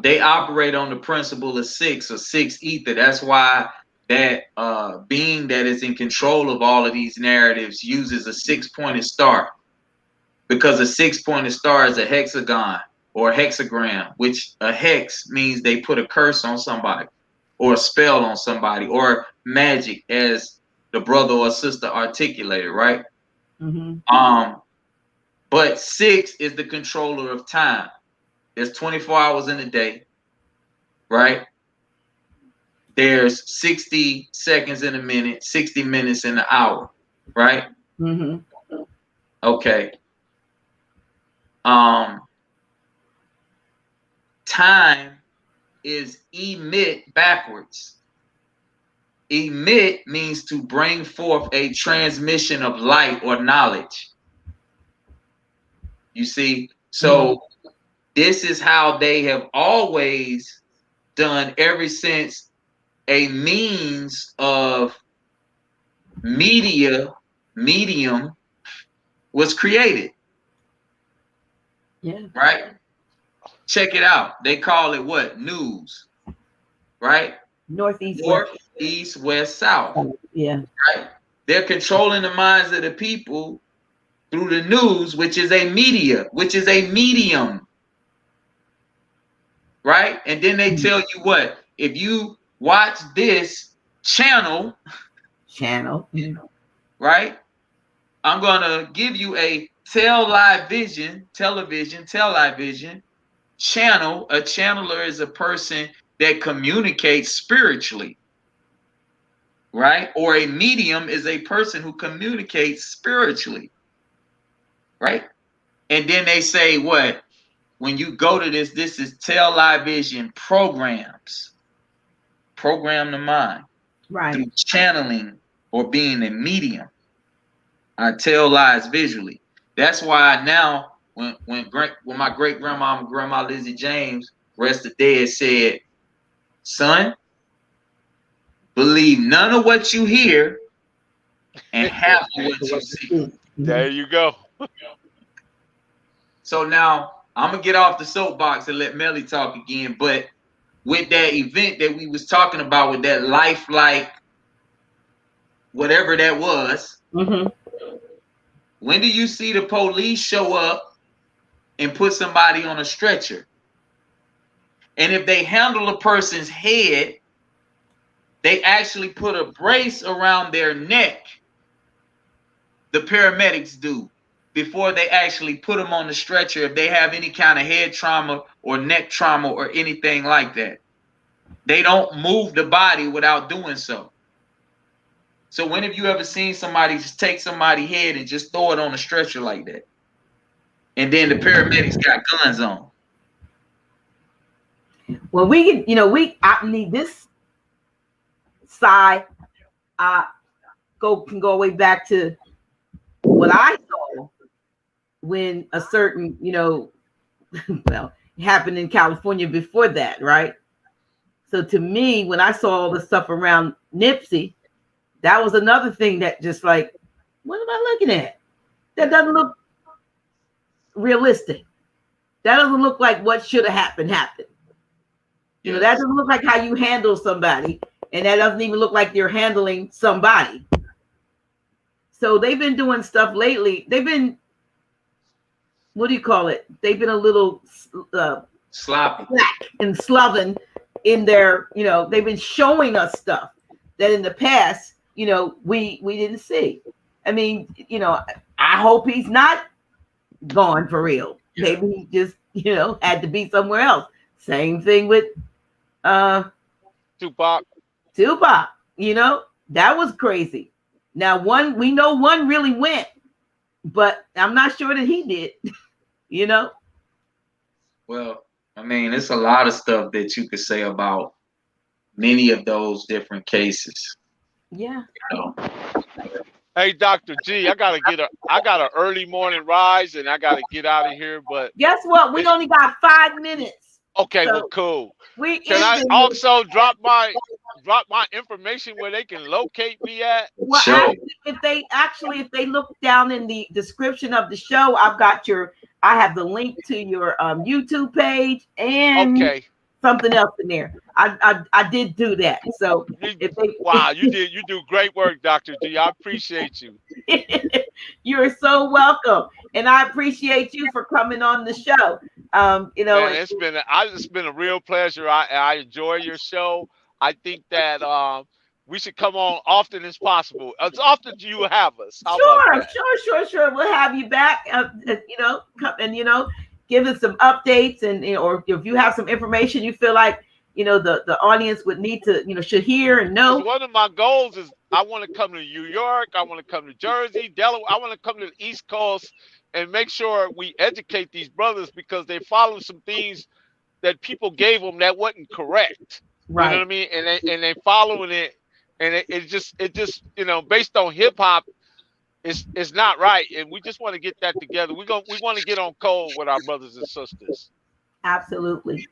They operate on the principle of 6 or 6 ether. That's why that being that is in control of all of these narratives uses a 6-pointed star, because a 6-pointed star is a hexagon or a hexagram, which a hex means they put a curse on somebody or a spell on somebody or magic, as the brother or sister articulated, right? Mm-hmm. But 6 is the controller of time. There's 24 hours in a day, right? There's 60 seconds in a minute, 60 minutes in an hour, right? Mm-hmm. Okay. Time is emit backwards. Emit means to bring forth a transmission of light or knowledge. You see? So this is how they have always done ever since a means of medium was created. Yeah. Right? Check it out. They call it what? News. Right? North, east, west, south. Yeah. Right? They're controlling the minds of the people through the news, which is a media, which is a medium. Right? And then they tell you what? If you watch this channel, right? I'm going to give you a television channel. A channeler is a person that communicates spiritually, right? Or a medium is a person who communicates spiritually, right? And then they say what? When you go to this is television programs. Program the mind. Right. Through channeling or being a medium. I tell lies visually. That's why now when my great grandma, Grandma Lizzie James, rest the dead, said, son, believe none of what you hear and half of what you see. There you go. So now I'm gonna get off the soapbox and let Melly talk again. But with that event that we was talking about, with that lifelike, whatever that was, when do you see the police show up and put somebody on a stretcher? And if they handle a person's head, they actually put a brace around their neck. The paramedics do, before they actually put them on the stretcher if they have any kind of head trauma or neck trauma or anything like that. They don't move the body without doing so. So when have you ever seen somebody just take somebody's head and just throw it on a stretcher like that? And then the paramedics got guns on. Well, we get, I need this side. Can go way back to what I saw when a certain, well, it happened in California before that, right? So to me, when I saw all the stuff around Nipsey, that was another thing that just like, what am I looking at? That doesn't look realistic. That doesn't look like what should have happened. That doesn't look like how you handle somebody. And that doesn't even look like you're handling somebody. So they've been doing stuff lately. They've been, what do you call it? They've been a little sloppy slack and sloven in their, they've been showing us stuff that in the past, we didn't see. I mean, I hope he's not gone for real. Yeah. Maybe he just, had to be somewhere else. Same thing with Tupac. That was crazy. Now we know one really went, but I'm not sure that he did. Well, I mean, it's a lot of stuff that you could say about many of those different cases. Yeah. Hey, Dr. G, I got an early morning rise and I gotta get out of here, but guess what? We only got 5 minutes. Okay, so well, cool. Can I also drop my information where they can locate me at? Well, sure. if they look down in the description of the show, I have the link to your YouTube page and something else in there. I did do that. So you do great work, Dr. G. I appreciate you. You're so welcome, and I appreciate you for coming on the show. Man, it's been a real pleasure. I enjoy your show. I think that we should come on often as possible. As often as you have us. Sure. We'll have you back. Come and give us some updates, and or if you have some information you feel like the audience would need to should hear and know. One of my goals is I want to come to New York. I want to come to Jersey, Delaware. I want to come to the East Coast and make sure we educate these brothers because they follow some things that people gave them that wasn't correct. Right. You know what I mean? And they following it, and it just based on hip hop, it's not right. And we just want to get that together. We want to get on code with our brothers and sisters. Absolutely.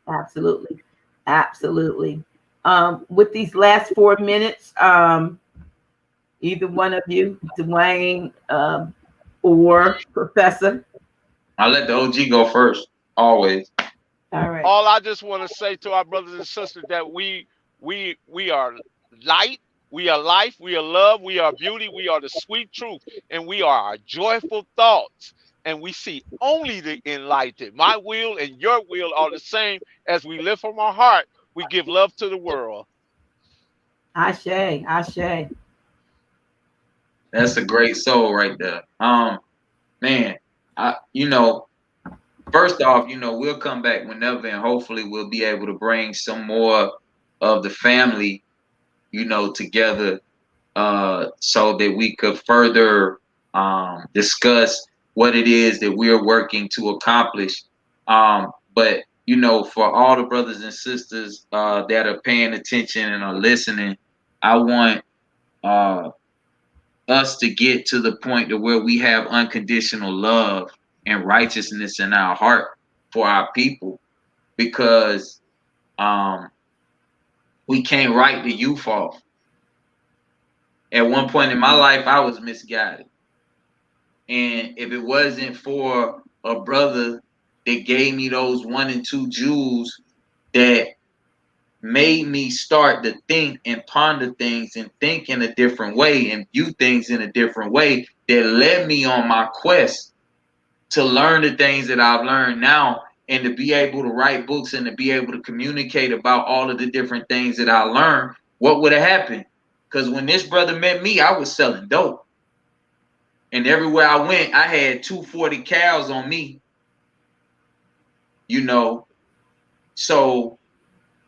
With these last 4 minutes, either one of you, DeWayne or Professor. I'll let the OG go first, always. All right. All I just want to say to our brothers and sisters that we are light, we are life, we are love, we are beauty, we are the sweet truth, and we are our joyful thoughts. And we see only the enlightened. My will and your will are the same. As we live from our heart, we give love to the world. Ashe. That's a great soul right there. Man, first off, we'll come back whenever, and hopefully we'll be able to bring some more of the family, together, so that we could further discuss what it is that we're working to accomplish. But for all the brothers and sisters that are paying attention and are listening, I want us to get to the point to where we have unconditional love and righteousness in our heart for our people, because we can't write the youth off. At one point in my life, I was misguided. And if it wasn't for a brother that gave me those 1 and 2 jewels that made me start to think and ponder things and think in a different way and view things in a different way, that led me on my quest to learn the things that I've learned now, and to be able to write books and to be able to communicate about all of the different things that I learned, what would have happened? Because when this brother met me, I was selling dope. And everywhere I went, I had 240 cows on me. So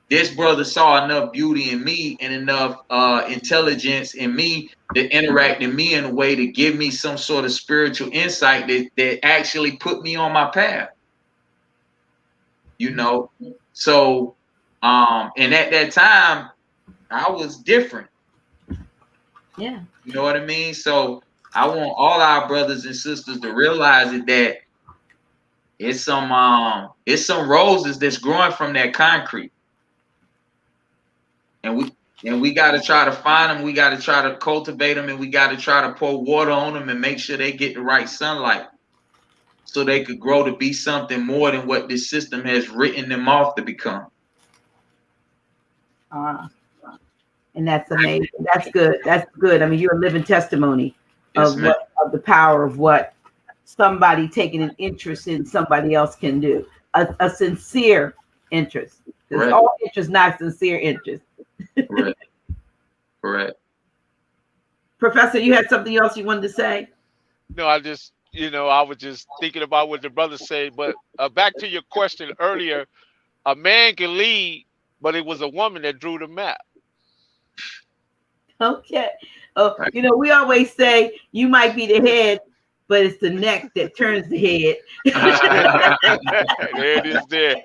this brother saw enough beauty in me and enough intelligence in me to interact in me in a way to give me some sort of spiritual insight that actually put me on my path. So and at that time I was different. Yeah. You know what I mean? So I want all our brothers and sisters to realize that it's some roses that's growing from that concrete. And we got to try to find them. We got to try to cultivate them, and we got to try to pour water on them and make sure they get the right sunlight so they could grow to be something more than what this system has written them off to become. And that's amazing. That's good. I mean, you're a living testimony of the power of what somebody taking an interest in somebody else can do. A sincere interest. It's Correct. all interest, not sincere interest. Correct. Correct. Professor, you had something else you wanted to say? No, I just, I was just thinking about what the brother said. But back to your question earlier, a man can lead, but it was a woman that drew the map. Okay. Oh, we always say you might be the head, but it's the neck that turns the head. There it is there.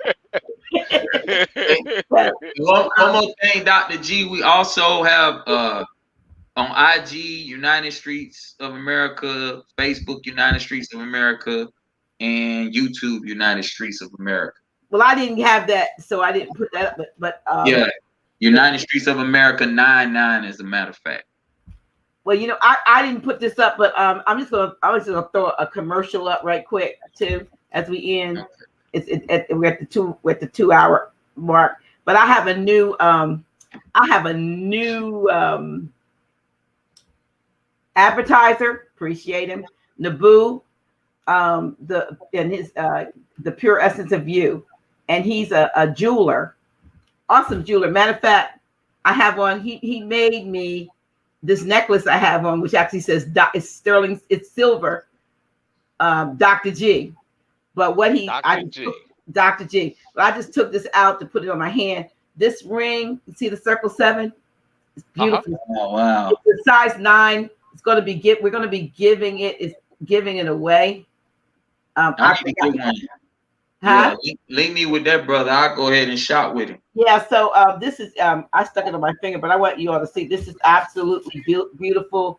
One more thing, Dr. G, we also have on IG, United Streets of America, Facebook, United Streets of America, and YouTube, United Streets of America. Well, I didn't have that, so I didn't put that up. But yeah, United Streets of America 99, as a matter of fact. Well, I didn't put this up, but I was just gonna throw a commercial up right quick too as we end. Okay. We're at the 2 hour mark, but I have a new advertiser. Appreciate him, Naboo, the Pure Essence of You, and he's a jeweler, awesome jeweler. Matter of fact, I have on. He made me this necklace I have on, which actually says it's sterling, it's silver, Dr. G. But what Dr. G. But I just took this out to put it on my hand. This ring, you see the circle 7? It's beautiful. Oh wow! It's a size 9. It's going to be we're going to be giving it away. Yeah, link me with that brother. I'll go ahead and shop with him. Yeah, so this is I stuck it on my finger, but I want you all to see. This is absolutely beautiful.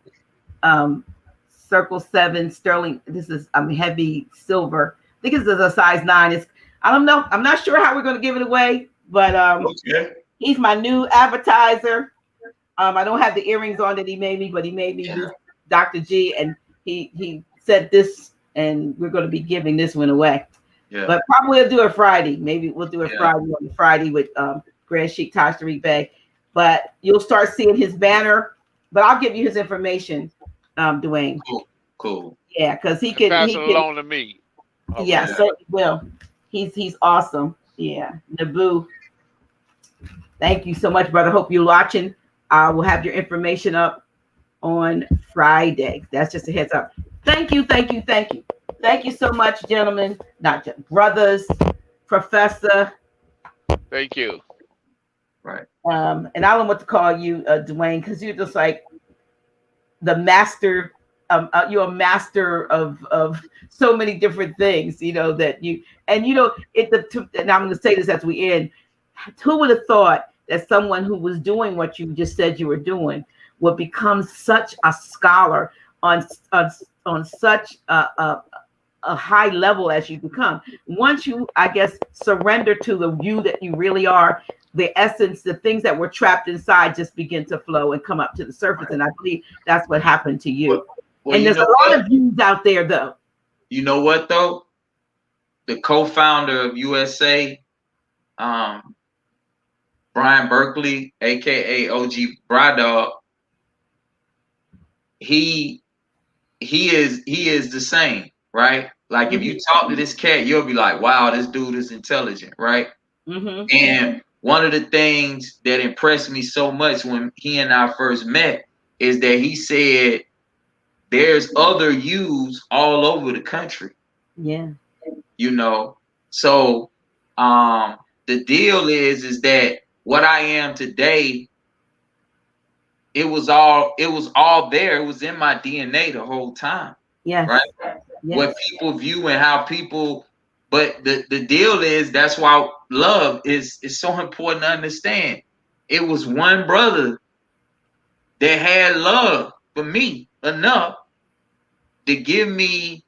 Circle 7 sterling. This is heavy silver. I think it's a size 9. I don't know. I'm not sure how we're going to give it away, but okay. He's my new advertiser. I don't have the earrings on that he made me, but he made me this Dr. G, and he said this, and we're going to be giving this one away. Yeah. But probably we'll do it Friday. Maybe we'll do it Friday with Grand Sheik Taj Tariq Bey. But you'll start seeing his banner. But I'll give you his information, DeWayne. Cool. Yeah, because he can pass it along to me. Okay. Yeah, certainly will. He's awesome. Yeah, Naboo. Thank you so much, brother. Hope you're watching. I will have your information up on Friday. That's just a heads up. Thank you. Thank you so much, gentlemen, not just brothers, Professor. Thank you. Right. And I don't want to call you DeWayne, because you're just like the master. You're a master of so many different things, that you and and I'm going to say this as we end. Who would have thought that someone who was doing what you just said you were doing would become such a scholar on such a high level as you become? Once you, I guess, surrender to the you that you really are, the essence, the things that were trapped inside just begin to flow and come up to the surface. And I believe that's what happened to you. Well, and there's a lot of views out there, though. You know what, though? The co-founder of USA, Brian Berkeley, aka OG Brydog, he is the same, right? Like if you talk to this cat, you'll be like, wow, this dude is intelligent, right? Mm-hmm. And one of the things that impressed me so much when he and I first met is that he said there's other yous all over the country. Yeah. So the deal is that what I am today, it was all there. It was in my DNA the whole time. Yeah. Right. Yes. What people view and how people, but the deal is that's why love is so important to understand. It was one brother that had love for me enough to give me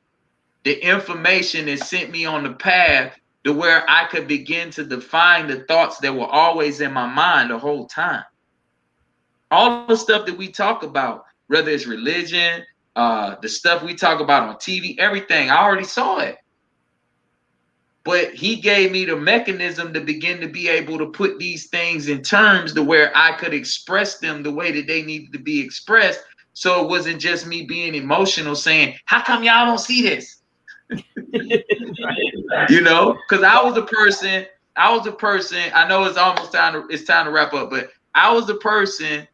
the information and sent me on the path to where I could begin to define the thoughts that were always in my mind the whole time. All the stuff that we talk about, whether it's religion, the stuff we talk about on TV, everything, I already saw it. But he gave me the mechanism to begin to be able to put these things in terms to where I could express them the way that they needed to be expressed. So it wasn't just me being emotional saying, how come y'all don't see this? Because I was a person, a person. I know it's almost time to wrap up, but I was a person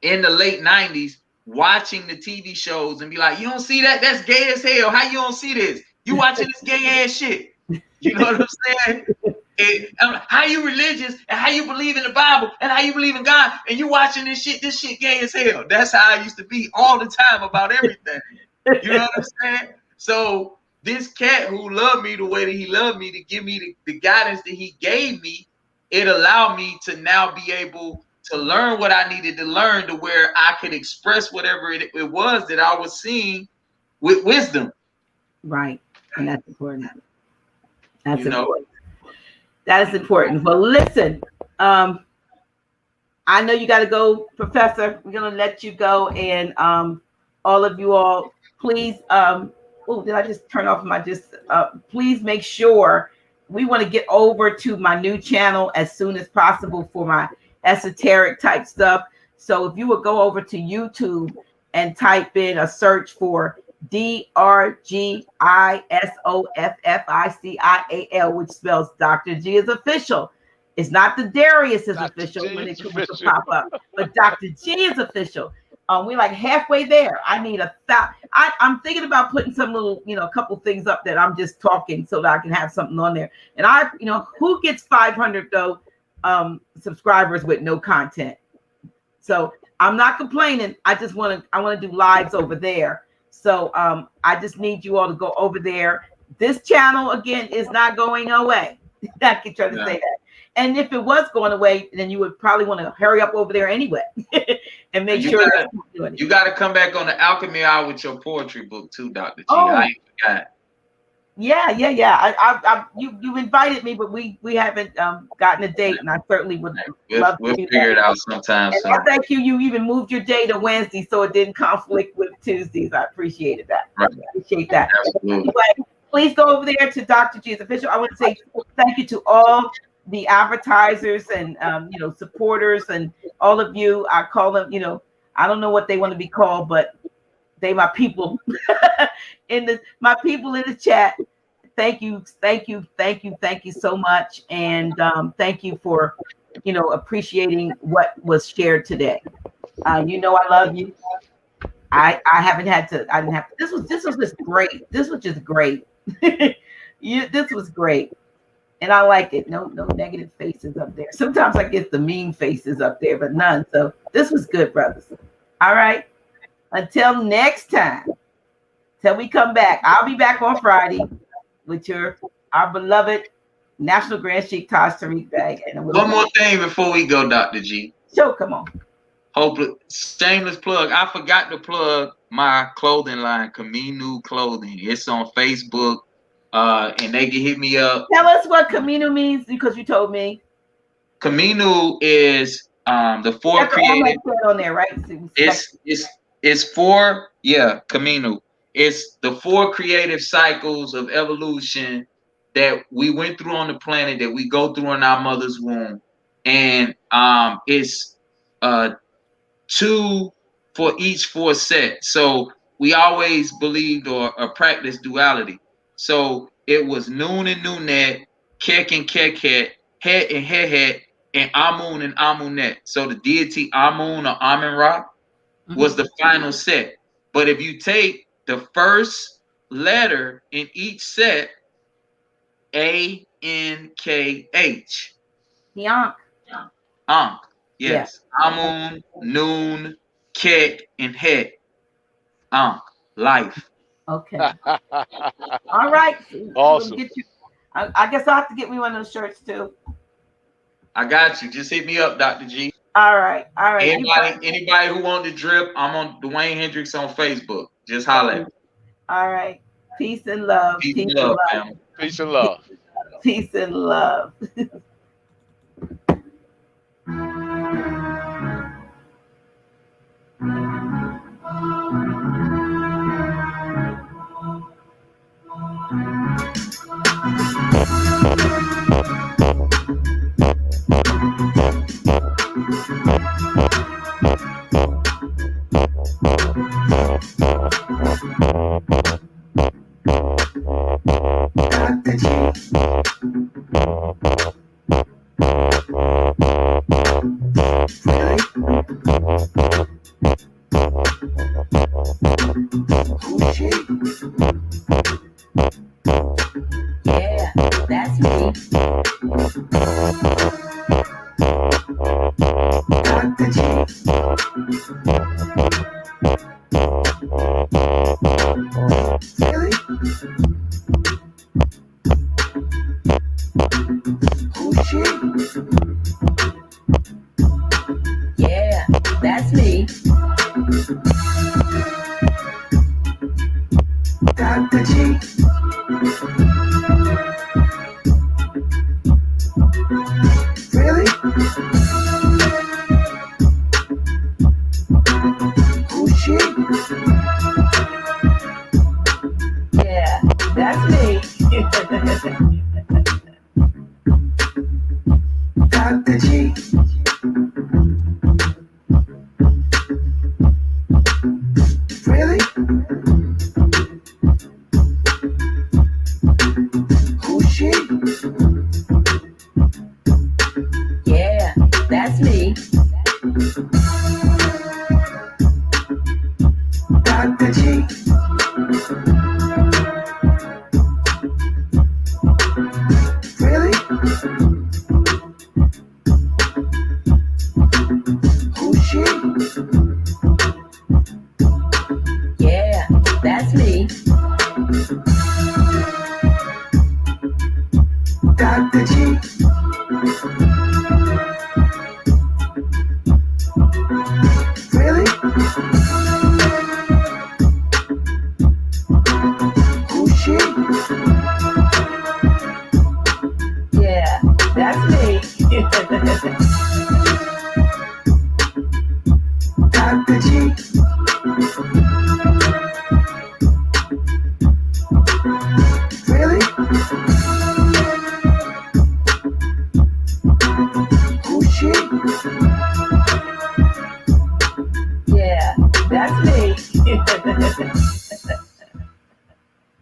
in the late 90s watching the TV shows and be like, you don't see that? That's gay as hell. How you don't see this? You watching this gay ass shit. You know what I'm saying? And, how you religious and how you believe in the Bible and how you believe in God and you watching this shit gay as hell. That's how I used to be all the time about everything. You know what I'm saying? So this cat who loved me the way that he loved me, to give me the guidance that he gave me, it allowed me to now be able to learn what I needed to learn, to where I could express whatever it was that I was seeing with wisdom. Right. And that's important. That's important. That is important. Well, listen, I know you got to go, Professor. We're going to let you go. And all of you all, please, did I just turn off my please make sure we want to get over to my new channel as soon as possible for my esoteric type stuff. So if you would go over to YouTube and type in a search for DRGISOFFICIAL, which spells Dr. G is official. It's not the Darius is official when it comes to pop up, but Dr. G is official. We're like halfway there. I need I'm thinking about putting some little, a couple things up that I'm just talking so that I can have something on there. And who gets 500 though subscribers with no content? So I'm not complaining. I want to do lives over there. So I just need you all to go over there. This channel again is not going away. I keep trying to say that. And if it was going away, then you would probably want to hurry up over there anyway and make sure you got to come back on the Alchemy Hour with your poetry book too, Dr. G. I ain't forgot. Yeah. You invited me, but we haven't gotten a date, and I certainly would love to. We'll figure it out sometime. And I thank you. You even moved your day to Wednesday, so it didn't conflict with Tuesdays. I appreciated that. Right. I appreciate that. Anyway, please go over there to Dr. G's official. I want to say thank you to all the advertisers and supporters and all of you. I call them, I don't know what they want to be called, but they my people my people in the chat. Thank you so much, and thank you for appreciating what was shared today. I love you. I didn't have to. This was just great. This was just great. This was great. And I like it. No negative faces up there. Sometimes I get the mean faces up there, but none. So this was good, brothers. All right. Until next time, till we come back, I'll be back on Friday with our beloved National Grand Sheik Taj Tariq bag. And one more thing before we go, Dr. G. Sure, come on. Shameless plug. I forgot to plug my clothing line, Camino Clothing. It's on Facebook. And they can hit me up. Tell us what Camino means, because you told me. Camino is the four creative on there, right? It's four, Camino. It's the 4 creative cycles of evolution that we went through on the planet, that we go through in our mother's womb. And it's 2 for each 4 sets. So we always believed or practiced duality. So it was Noon and Noonet, Kek and Keket, Het and Het, and Amun and Amunet. So the deity Amun or Amun-Ra was the final set. But if you take the first letter in each set, A-N-K-H. Ankh. Ankh. Yes. Yeah. Amun, Noon, Kek, and Het. Ankh. Life. Okay. All right. Awesome. I guess I'll have to get me one of those shirts too. I got you. Just hit me up, Dr. G. All right. Anybody who want to drip, I'm on DeWayne Hendrix on Facebook. Just holler. All right. Peace and love. Peace and love. Peace and love. Peace and love. Dr. G. Yeah, that's me. Dr. Really? Who's she? Yeah, that's me. Dr. G.